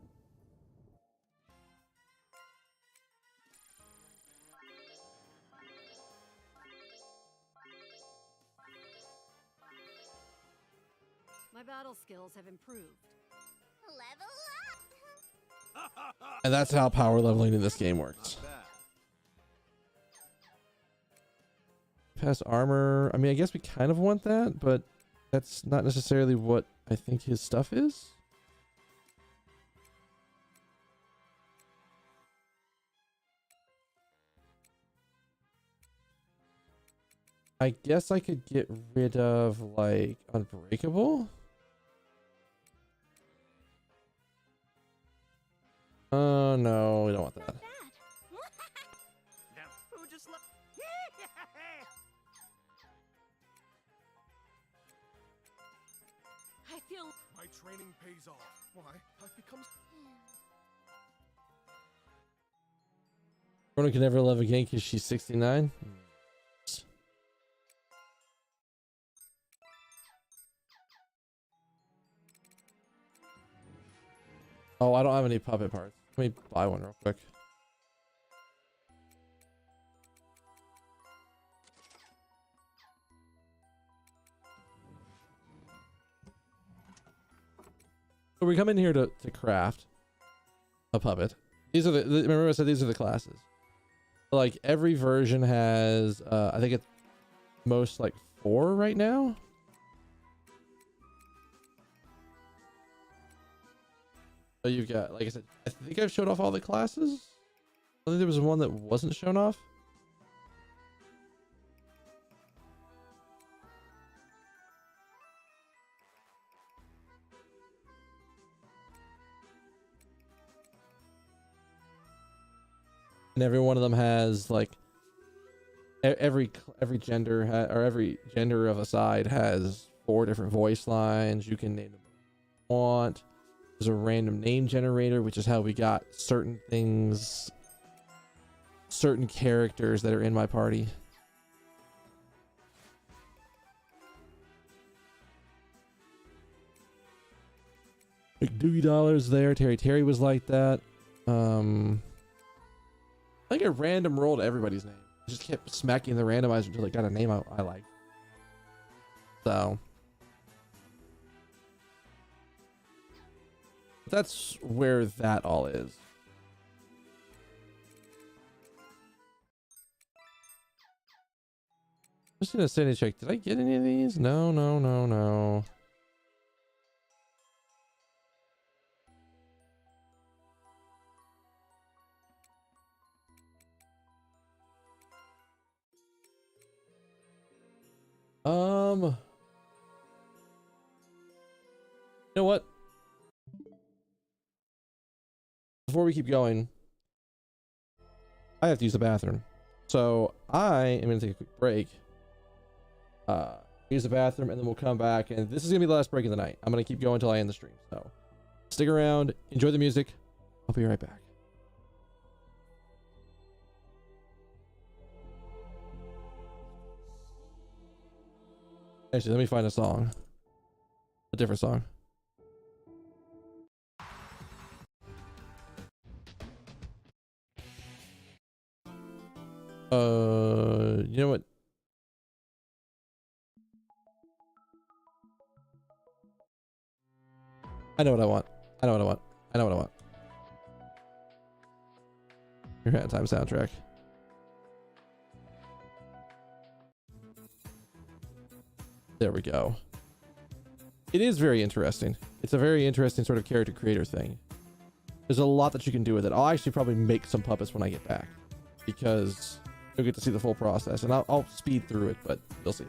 Speaker 2: My battle skills have improved.
Speaker 4: Level up!
Speaker 1: And that's how power leveling in this game works.
Speaker 5: Not bad.
Speaker 1: Pass armor. I mean, I guess we kind of want that, but that's not necessarily what I think his stuff is. I guess I could get rid of like Unbreakable. Oh no, we don't want that.
Speaker 4: Not bad.
Speaker 3: Now, who just left?
Speaker 4: I feel...
Speaker 5: My training pays off. Why? I've become.
Speaker 1: Rona can never love again because she's 69. Oh, I don't have any puppet parts. Let me buy one real quick. So we come in here to craft a puppet. These are remember I said these are the classes. Like every version has I think it's most like 4 right now. So you've got, like I said, I think I've showed off all the classes. I think there was one that wasn't shown off. And every one of them has like every gender or every gender of a side has 4 different voice lines. You can name them what you want. There's a random name generator, which is how we got certain things, certain characters that are in my party. McDoogie Dollars there. Terry was like that. I think I random rolled everybody's name. I just kept smacking the randomizer until it got a name I liked. So that's where that all is. I'm just gonna sanity check. Did I get any of these? No. You know what? Before we keep going, I have to use the bathroom. So I am going to take a quick break. Use the bathroom, and then we'll come back. And this is going to be the last break of the night. I'm going to keep going until I end the stream. So stick around. Enjoy the music. I'll be right back. Actually, let me find a song. A different song. You know what? I know what I want. I know what I want. I know what I want. Your Hat Time soundtrack. There we go. It is very interesting. It's a very interesting sort of character creator thing. There's a lot that you can do with it. I'll actually probably make some puppets when I get back, because you'll get to see the full process, and I'll speed through it, but you'll see.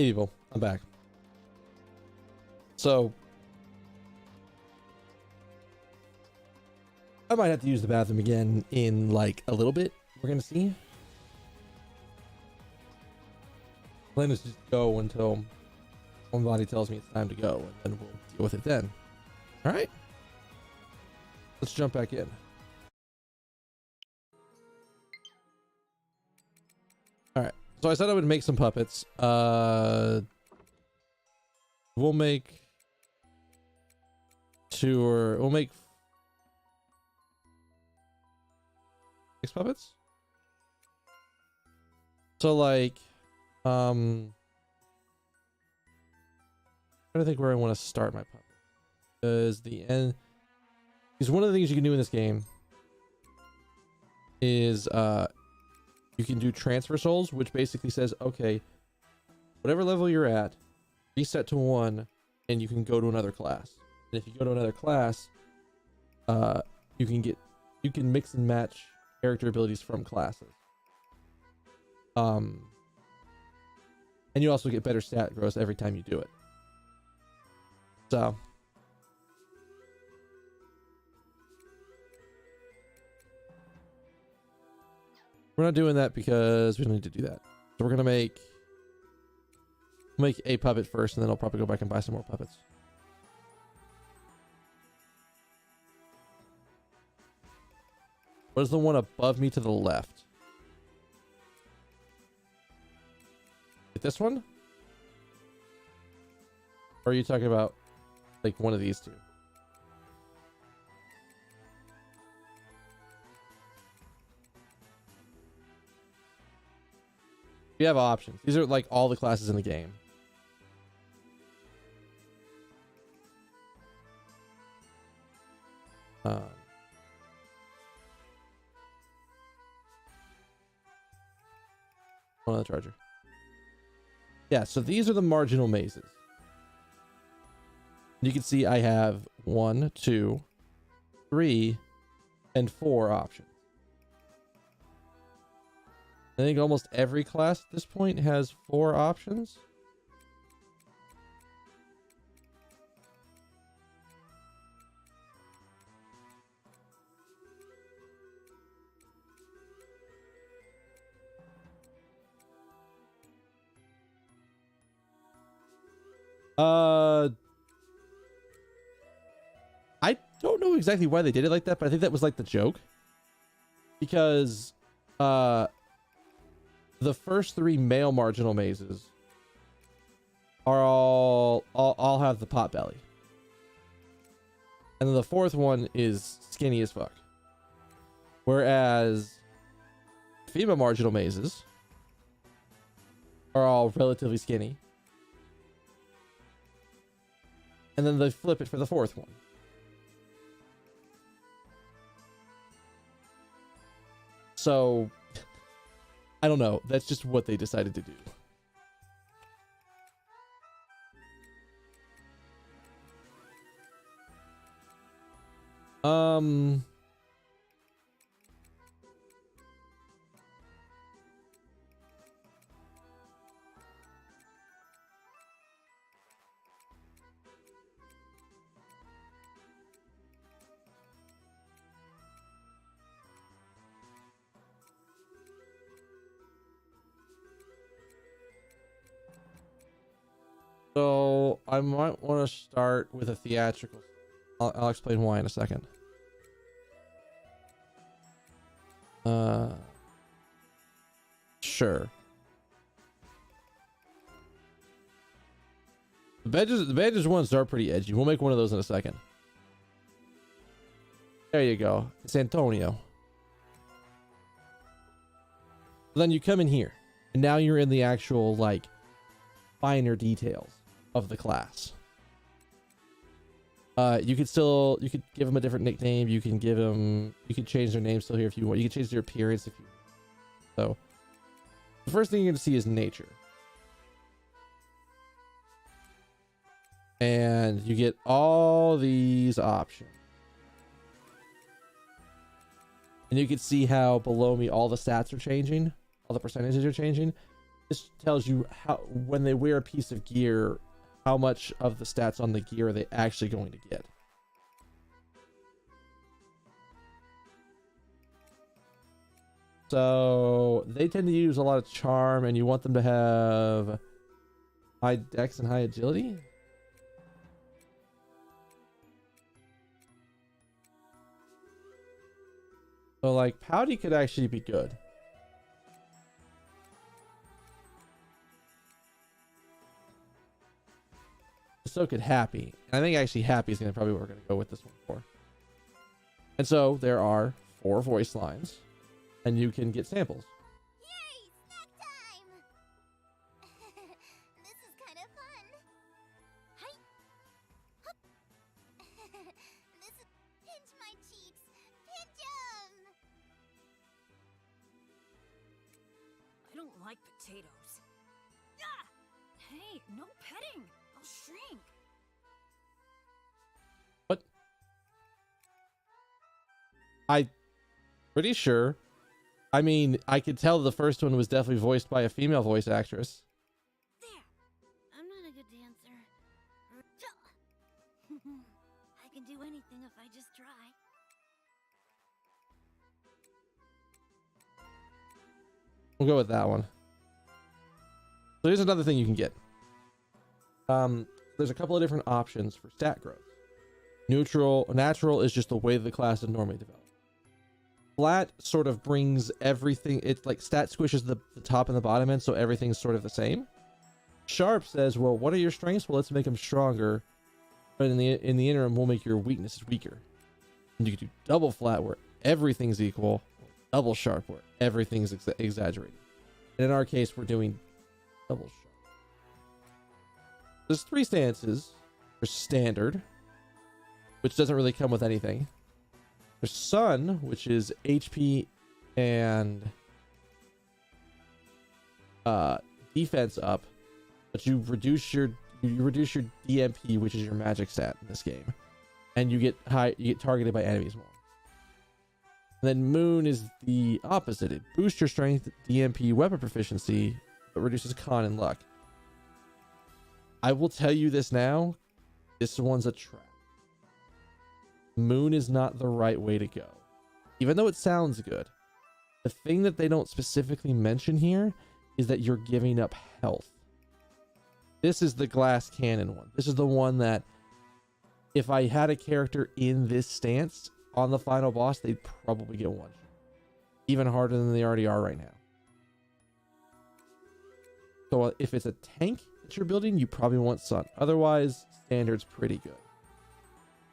Speaker 1: Evil, I'm back. So I might have to use the bathroom again in like a little bit. We're gonna see. Plan is just go until one body tells me it's time to go, and then we'll deal with it then. All right, let's jump back in. All right, so I said I would make some puppets. We'll make we'll make 6 puppets. So like, I'm trying to think where I want to start my puppet. Because one of the things you can do in this game is you can do transfer souls, which basically says, okay, whatever level you're at, reset to 1, and you can go to another class. And if you go to another class, you can mix and match character abilities from classes. And you also get better stat growth every time you do it. So we're not doing that because we don't need to do that. So we're gonna make a puppet first, and then I'll probably go back and buy some more puppets. What is the one above me to the left? Like this one? Or are you talking about like one of these two? We have options. These are like all the classes in the game. On the charger. Yeah, so these are the marginal mazes. You can see I have 1, 2, 3, and 4 options. I think almost every class at this point has 4 options. I don't know exactly why they did it like that, but I think that was like the joke. Because the first 3 male marginal mazes are all have the pot belly. And then the 4th one is skinny as fuck. Whereas female marginal mazes are all relatively skinny. And then they flip it for the 4th one. So, I don't know. That's just what they decided to do. So I might want to start with a theatrical. I'll explain why in a second. Sure. The badges ones are pretty edgy. We'll make one of those in a second. There you go. It's Antonio. Then you come in here, and now you're in the actual like finer details of the class. You could give them a different nickname. You can change their name still here if you want. You can change their appearance if you want. So the first thing you're going to see is nature. And you get all these options. And you can see how below me all the stats are changing. All the percentages are changing. this tells you how, when they wear a piece of gear, how much of the stats on the gear are they actually going to get. So they tend to use a lot of charm, and you want them to have high dex and high agility. So like Pouty could actually be good. So could Happy. And I think actually Happy is gonna probably what we're gonna go with this one for. And so there are 4 voice lines, and you can get samples.
Speaker 4: Yay! Snack time! This is kind of fun. Hi. Hup. This is pinch my cheeks. Pinch 'em.
Speaker 2: I don't like potatoes. Ah! Hey, no petting. I'll shrink.
Speaker 1: What? I'm pretty sure. I mean, I could tell the first one was definitely voiced by a female voice actress.
Speaker 4: There. I'm not a good dancer. I can do anything if I just try.
Speaker 1: We'll go with that one. So here's another thing you can get. There's a couple of different options for stat growth. Natural is just the way the class is normally developed. Flat sort of brings everything, it's like stat squishes the top and the bottom end, so everything's sort of the same. Sharp says, well, what are your strengths? Well, let's make them stronger, but in the interim, we'll make your weaknesses weaker. And you can do double flat where everything's equal, double sharp where everything's exaggerated. And in our case, we're doing double sharp. There's 3 stances. There's standard, which doesn't really come with anything. There's Sun, which is HP and defense up, but you reduce your DMP, which is your magic stat in this game, and you get targeted by enemies more. And then Moon is the opposite. It boosts your strength, DMP, weapon proficiency, but reduces con and luck. I will tell you this now, this one's a trap. Moon is not the right way to go. Even though it sounds good, the thing that they don't specifically mention here is that you're giving up health. This is the glass cannon one. This is the one that if I had a character in this stance on the final boss, they'd probably get one. Even harder than they already are right now. So if it's a tank that you're building, you probably want Sun. Otherwise, standard's pretty good.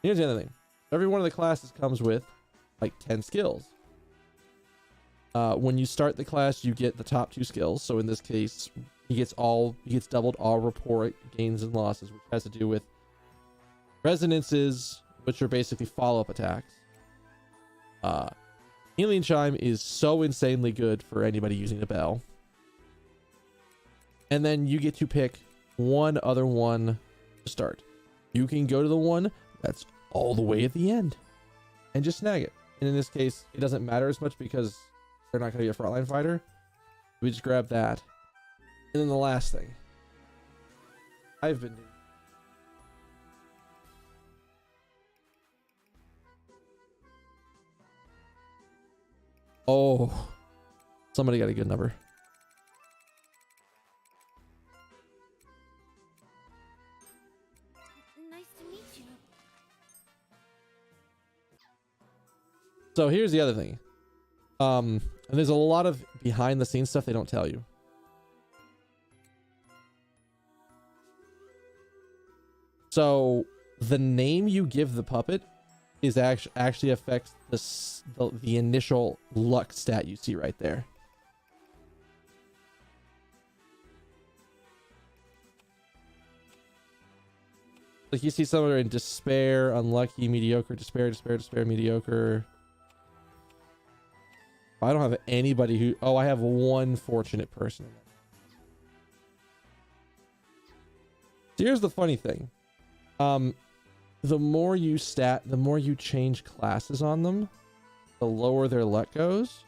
Speaker 1: Here's the other thing. Every one of the classes comes with like 10 skills. When you start the class, you get the top 2 skills. So in this case, he gets doubled all rapport gains and losses, which has to do with resonances, which are basically follow-up attacks. Healing Chime is so insanely good for anybody using a bell. And then you get to pick one other one to start. You can go to the one that's all the way at the end and just snag it. And in this case, it doesn't matter as much because they're not going to be a frontline fighter. We just grab that. And then the last thing I've been doing. Oh, somebody got a good number.
Speaker 4: Nice to meet you.
Speaker 1: So here's the other thing. And there's a lot of behind the scenes stuff they don't tell you. So the name you give the puppet is actually affects the initial luck stat you see right there. Like you see some are in despair, unlucky, mediocre, despair, mediocre. I don't have anybody who... Oh, I have one fortunate person. So here's the funny thing. The more you change classes on them, the lower their luck goes.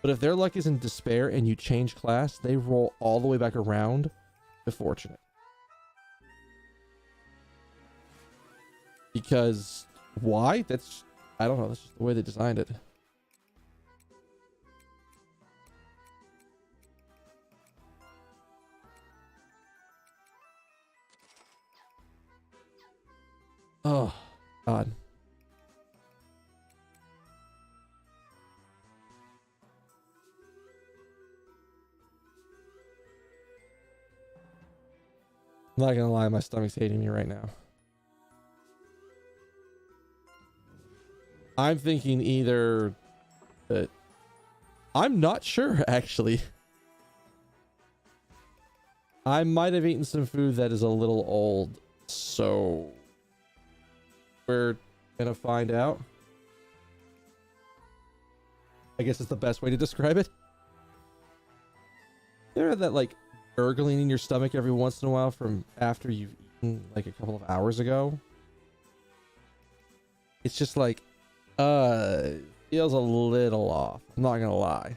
Speaker 1: But if their luck is in despair and you change class, they roll all the way back around to fortunate. Because why? I don't know. That's just the way they designed it. Oh, God. I'm not gonna lie, my stomach's hating me right now. I'm thinking either that I'm not sure, actually. I might have eaten some food that is a little old, so we're gonna find out. I guess it's the best way to describe it. You ever had that like gurgling in your stomach every once in a while from after you've eaten like a couple of hours ago? It's just like, feels a little off. I'm not gonna lie.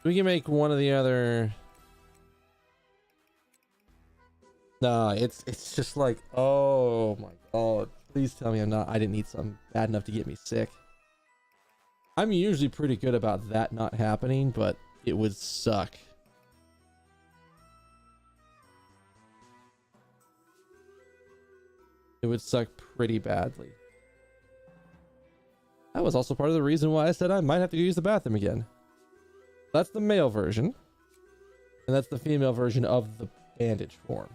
Speaker 1: We can make one or the other. No, it's just like, oh my God. Please tell me I didn't eat something bad enough to get me sick. I'm usually pretty good about that not happening, but it would suck. It would suck pretty badly. That was also part of the reason why I said I might have to use the bathroom again. That's the male version. And that's the female version of the bandage form.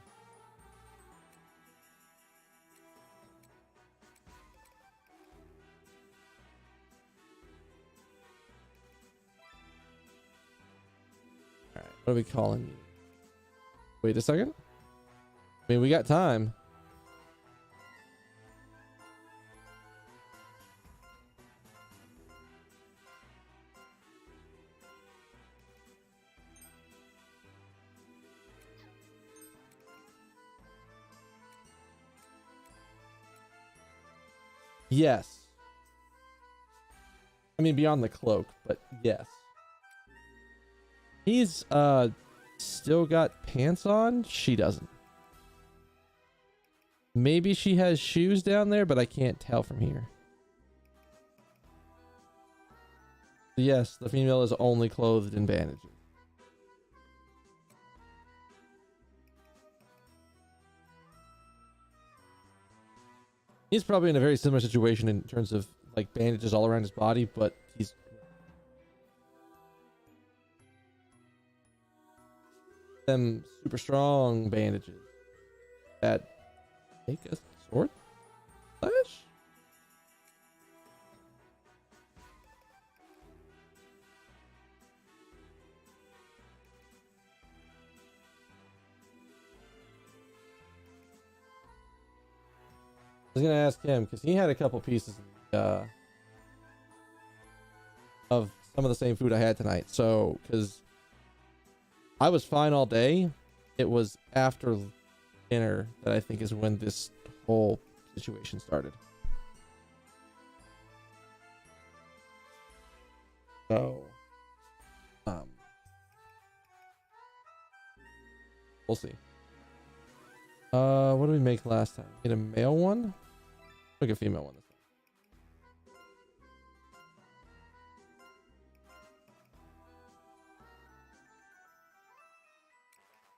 Speaker 1: Alright, what are we calling you? Wait a second. I mean, we got time. Yes. I mean, beyond the cloak, but yes. He's still got pants on. She doesn't. Maybe she has shoes down there, but I can't tell from here. Yes, the female is only clothed in bandages. He's probably in a very similar situation in terms of like bandages all around his body, but he's them super strong bandages that make a sword slash. I was gonna ask him because he had a couple pieces of some of the same food I had tonight. So, because I was fine all day, it was after dinner that I think is when this whole situation started. So, we'll see. What did we make last time? Get a male one? Make a female one this time.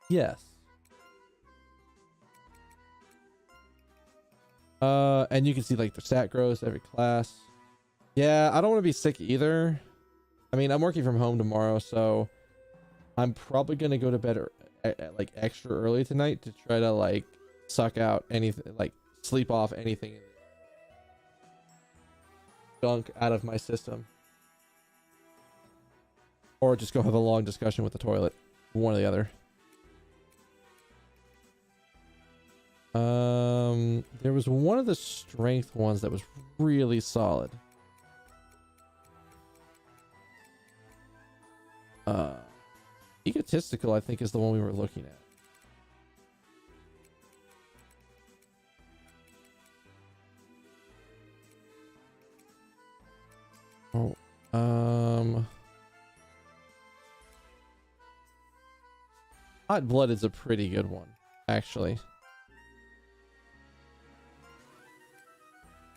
Speaker 1: Yes. And you can see like the stat grows every class. Yeah, I don't want to be sick either. I mean, I'm working from home tomorrow, so I'm probably gonna go to bed like extra early tonight to try to like suck out anything, like sleep off anything junk out of my system, or just go have a long discussion with the toilet, one or the other. There was one of the strength ones that was really solid. Egotistical, I think, is the one we were looking at. Oh, Hot Blood is a pretty good one, actually.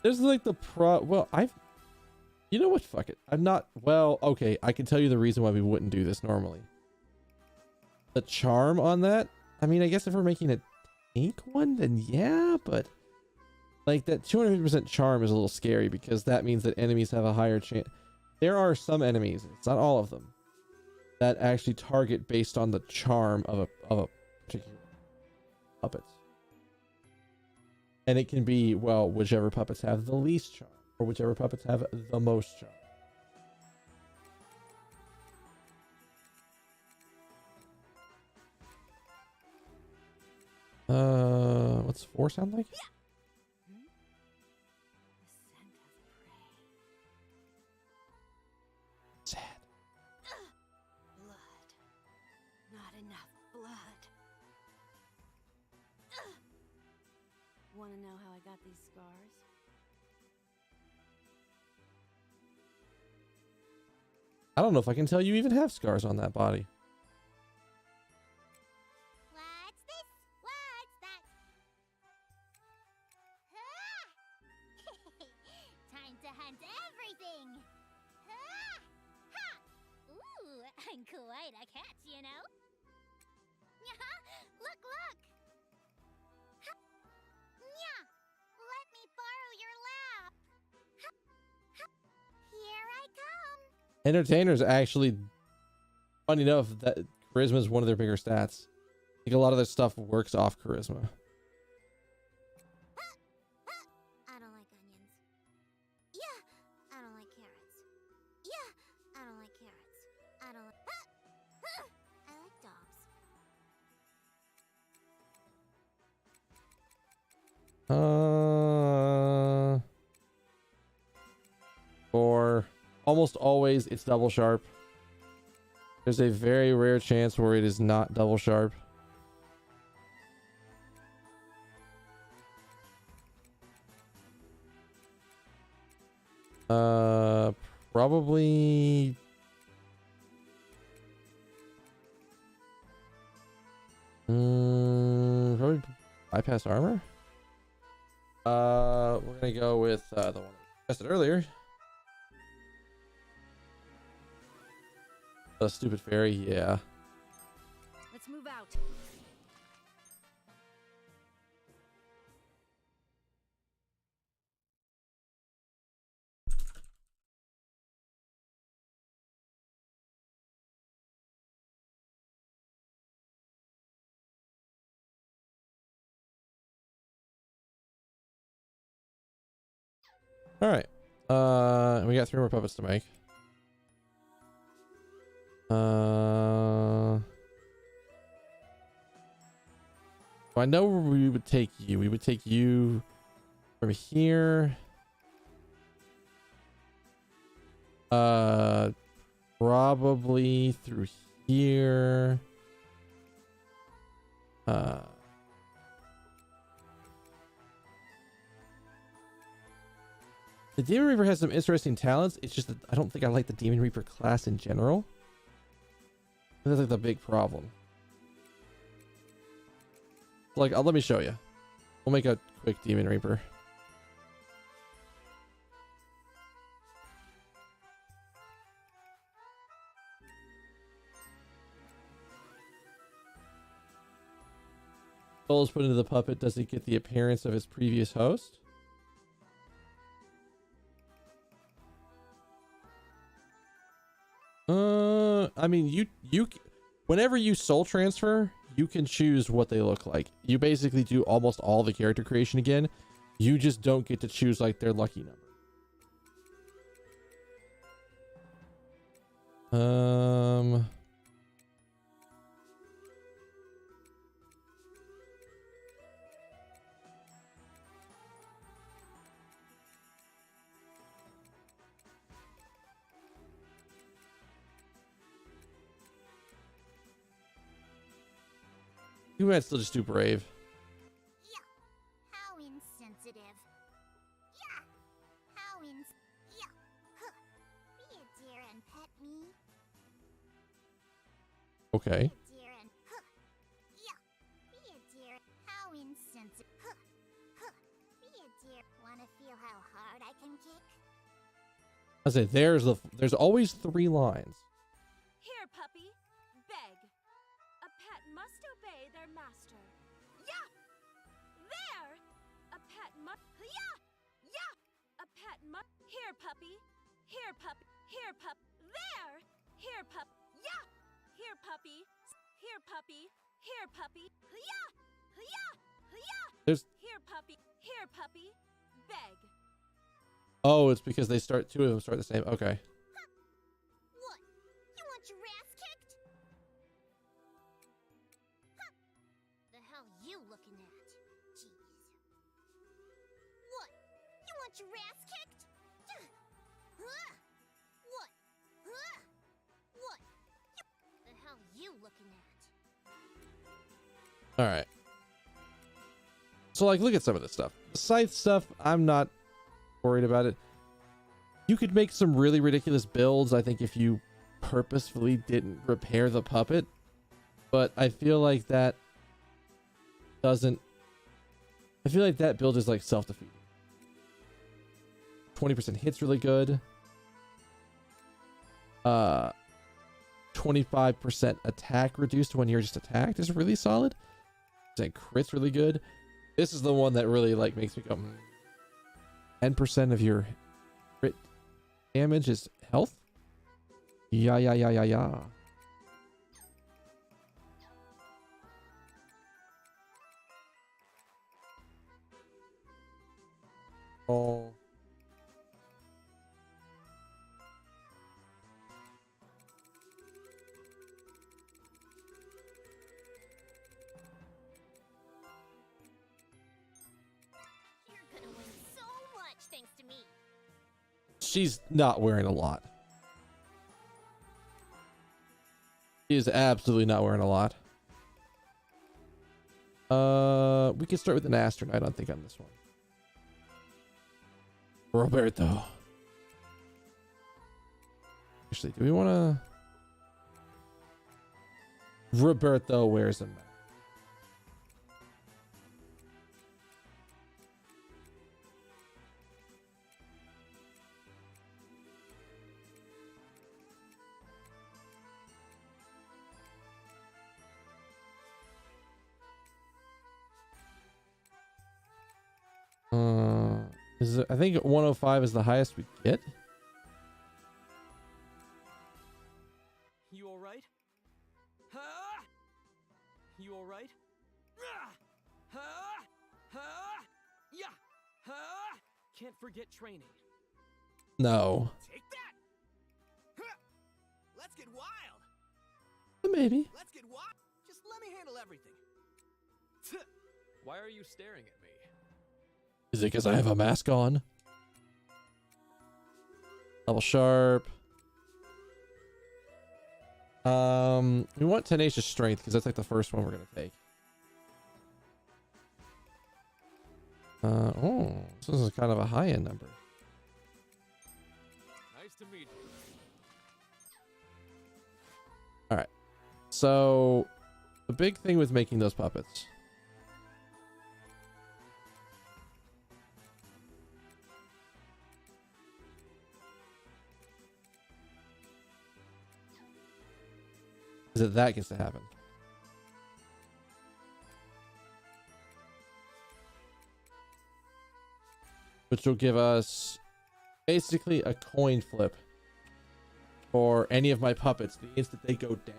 Speaker 1: There's like the well, you know what? Fuck it. I'm not, well, okay. I can tell you the reason why we wouldn't do this normally. The charm on that. I mean, I guess if we're making a tank one, then yeah, but like that 250% charm is a little scary because that means that enemies have a higher chance. There are some enemies, it's not all of them, that actually target based on the charm of a particular puppet. And it can be, well, whichever puppets have the least charm, or whichever puppets have the most charm. What's 4 sound like?
Speaker 2: The scent of prey.
Speaker 1: Sad.
Speaker 2: Blood. Not enough blood. Want to know how I got these scars?
Speaker 1: I don't know if I can tell you even have scars on that body.
Speaker 4: What's this? What's that? Ah! Time to hunt everything! Ah! Ha! Ooh, I'm quite a catch, you know? Look, look! Ha! Nya! Let me borrow your lap! Ha! Ha! Here I come!
Speaker 1: Entertainers actually, funny enough, that charisma is one of their bigger stats. I think a lot of their stuff works off charisma.
Speaker 4: I don't like onions. Yeah, I don't like carrots. Yeah, I don't like carrots. I don't like. I like dogs.
Speaker 1: For almost always, it's double sharp. There's a very rare chance where it is not double sharp. Probably probably bypass armor. We're gonna go with the one we tested earlier. The stupid fairy, yeah.
Speaker 2: Let's move out.
Speaker 1: All right. We got 3 more puppets to make. So I know where we would take you. We would take you from here. Probably through here. The Demon Reaper has some interesting talents. It's just that I don't think I like the Demon Reaper class in general. That's like the big problem. Like, let me show you. We'll make a quick Demon Reaper. Soul is put into the puppet. Does it get the appearance of his previous host? I mean, you whenever you soul transfer, you can choose what they look like. You basically do almost all the character creation again. You just don't get to choose like their lucky number. You might still just do brave.
Speaker 4: Yeah. How insensitive. Yeah. How Yeah. Huh. Be a dear and pet me.
Speaker 1: Okay.
Speaker 4: Be a dear and Yeah. Be a dear. How insensitive. Be a dear. Wanna feel how hard I can kick?
Speaker 1: I say there's always 3 lines.
Speaker 6: Here, puppy. Beg. A pet must obey their master. Yeah! There! A pet must... Yeah! Yeah! A pet must... Here, puppy. Here, puppy. Here, pup. There! Here, pup. Yeah! Here, puppy. Here, puppy. Here, puppy. Yeah! Yeah! Yeah!
Speaker 1: There's
Speaker 6: Here, puppy. Here, puppy. Beg.
Speaker 1: Oh, it's because they start 2 of them start the same. Okay.
Speaker 4: What? You want your ass kicked? Huh. The hell you looking at? Jeez. What? You want your ass kicked? Huh. What? Huh. What? The hell you looking at?
Speaker 1: All right. So like, look at some of this stuff. The scythe stuff, I'm not worried about it. You could make some really ridiculous builds, I think, if you purposefully didn't repair the puppet, but I feel like that doesn't... I feel like that build is like self-defeating. 20% hits really good. 25% attack reduced when you're just attacked is really solid. Crit's really good. This is the one that really like makes me go 10% of your crit damage is health. Yeah. Oh.
Speaker 4: You're gonna win so much thanks to me.
Speaker 1: She's not wearing a lot. She is absolutely not wearing a lot. We can start with an astronaut, I think, on this one. Roberto. Actually, do we want to... Roberto wears a mask. I think 105 is the highest we get.
Speaker 3: You alright? Ha! You alright? Ha! Ha! Yeah! Ha! Can't forget training.
Speaker 1: No.
Speaker 3: Take that! Huh. Let's get wild!
Speaker 1: Maybe.
Speaker 3: Let's get wild! Just let me handle everything. Why are you staring at me?
Speaker 1: Is it because I have a mask on? Double sharp. We want tenacious strength because that's like the first one we're gonna take. Oh, this is kind of a high-end number.
Speaker 3: Nice to meet you.
Speaker 1: All right. So the big thing with making those puppets is that gets to happen. Which will give us basically a coin flip for any of my puppets the instant they go down.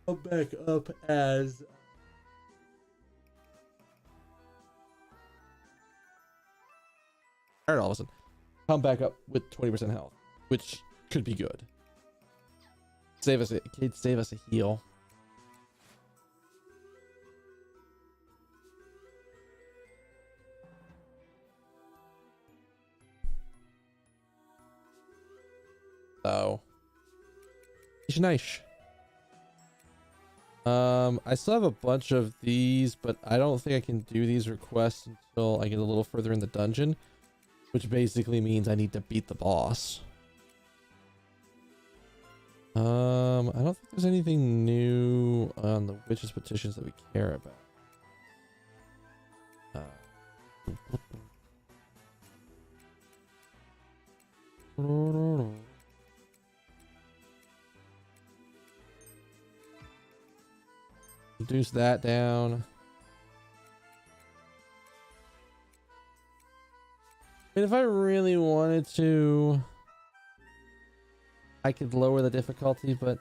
Speaker 1: I'll back up as... Alright, all of a sudden. Come back up with 20% health, which could be good. Save us a heal. So, it's nice. I still have a bunch of these, but I don't think I can do these requests until I get a little further in the dungeon, which basically means I need to beat the boss. I don't think there's anything new on the witches' petitions that we care about. Reduce that down. I mean, if I really wanted to, I could lower the difficulty, but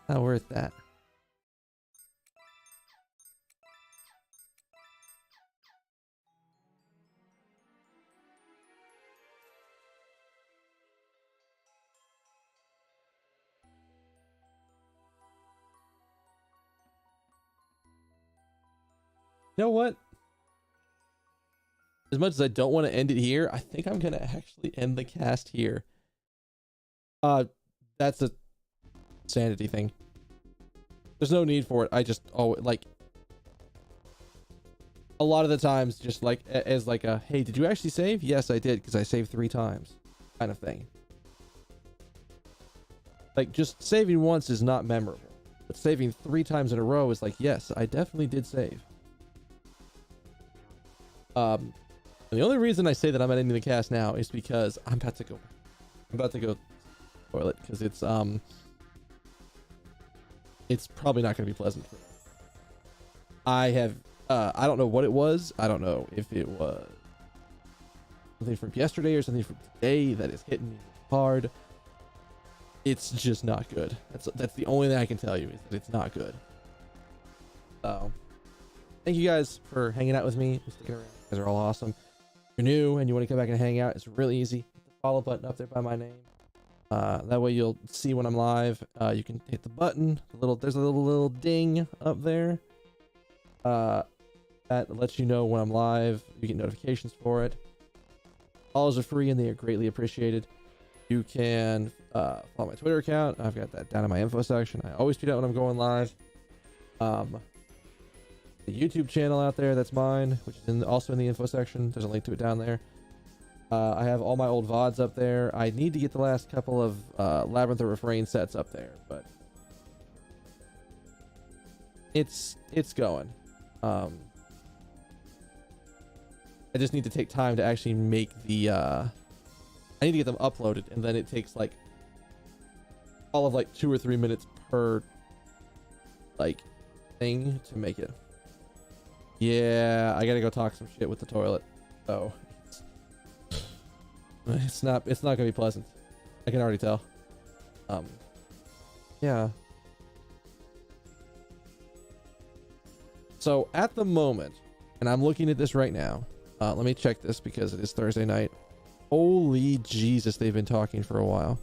Speaker 1: not worth that. You know what? As much as I don't want to end it here, I think I'm gonna actually end the cast here. That's a sanity thing. There's no need for it. I just like a lot of the times, just like as like a hey, did you actually save? Yes, I did, because I saved 3 times, kind of thing. Like, just saving once is not memorable, but saving 3 times in a row is like, yes, I definitely did save. And the only reason I say that I'm ending the cast now is because I'm about to go toilet, because it's probably not going to be pleasant for me. I don't know what it was. I don't know if it was something from yesterday or something from today that is hitting me hard. It's just not good. That's the only thing I can tell you, is that it's not good. So thank you guys for hanging out with me, sticking around. You guys are all awesome. If you're new and you want to come back and hang out, it's really easy. Hit the follow button up there by my name. That way you'll see when I'm live. You can hit the button. There's a little ding up there. That lets you know when I'm live. You get notifications for it. Follows are free and they are greatly appreciated. You can follow my Twitter account. I've got that down in my info section. I always tweet out when I'm going live. The YouTube channel out there, that's mine, which is also in the info section. There's a link to it down there. I have all my old VODs up there. I need to get the last couple of Labyrinth of Refrain sets up there, but it's going. I just need to take time to actually make the I need to get them uploaded, and then it takes like all of like 2 or 3 minutes per like thing to make it. Yeah, I gotta go talk some shit with the toilet. So it's not gonna be pleasant. I can already tell. Yeah. So at the moment, and I'm looking at this right now. Let me check this because it is Thursday night. Holy Jesus, they've been talking for a while.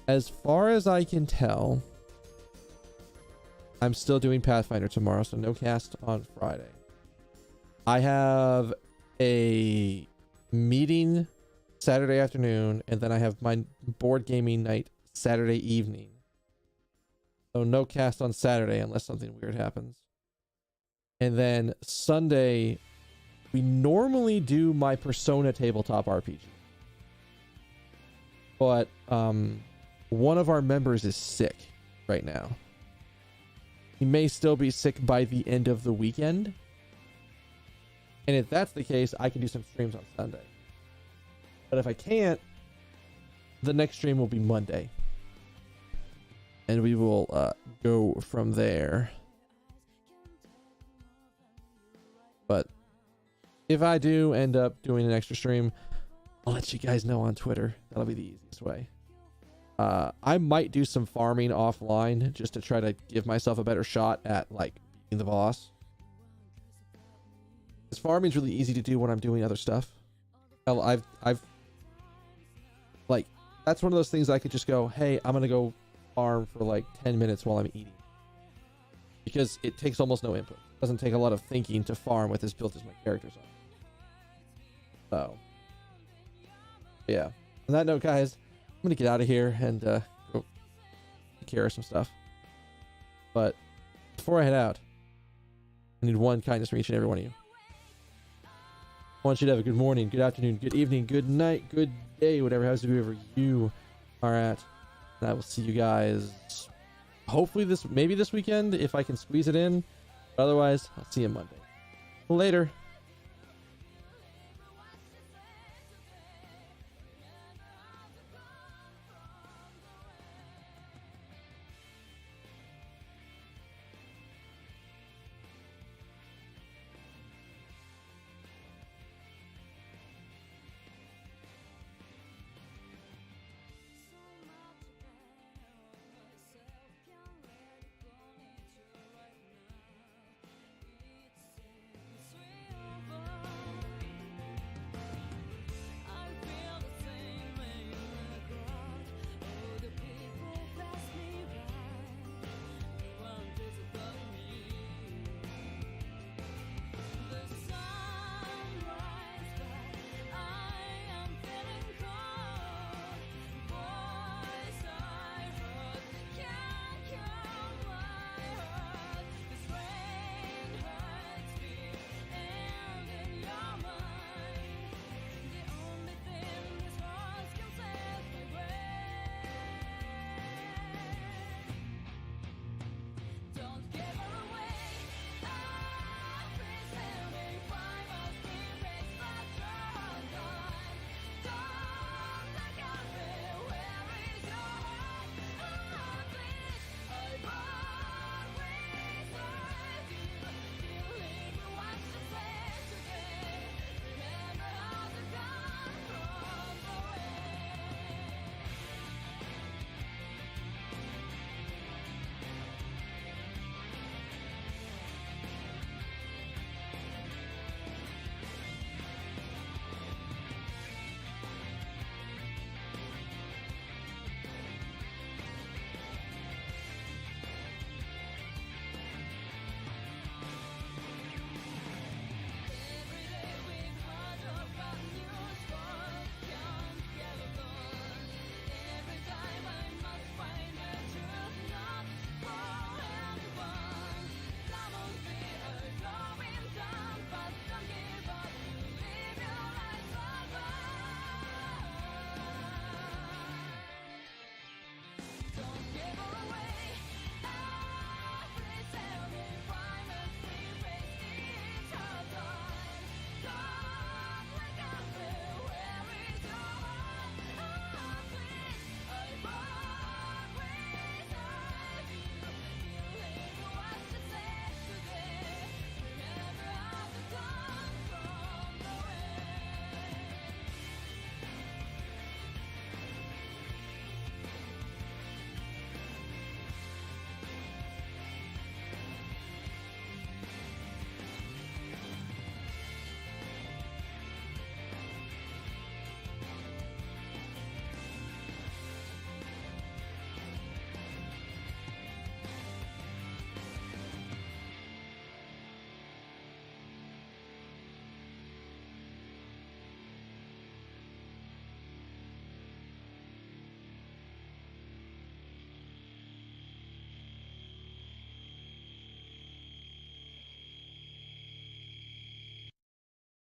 Speaker 1: As far as I can tell, I'm still doing Pathfinder tomorrow, so no cast on Friday. I have a meeting Saturday afternoon, and then I have my board gaming night Saturday evening. So no cast on Saturday unless something weird happens. And then Sunday, we normally do my Persona tabletop RPG. But one of our members is sick right now. He may still be sick by the end of the weekend. And if that's the case, I can do some streams on Sunday. But if I can't, the next stream will be Monday. And we will go from there. But if I do end up doing an extra stream, I'll let you guys know on Twitter. That'll be the easiest way. I might do some farming offline just to try to give myself a better shot at like beating the boss. Because farming's really easy to do when I'm doing other stuff. Hell, I've like, that's one of those things I could just go, hey, I'm gonna go farm for like 10 minutes while I'm eating. Because it takes almost no input. It doesn't take a lot of thinking to farm with as built as my characters are. So, yeah. On that note, guys, I'm gonna get out of here and go care of some stuff. But before I head out, I need one kindness from each and every one of you. I want you to have a good morning, good afternoon, good evening, good night, good day, whatever happens to be wherever you are at. And I will see you guys hopefully maybe this weekend if I can squeeze it in. But otherwise, I'll see you Monday. Later.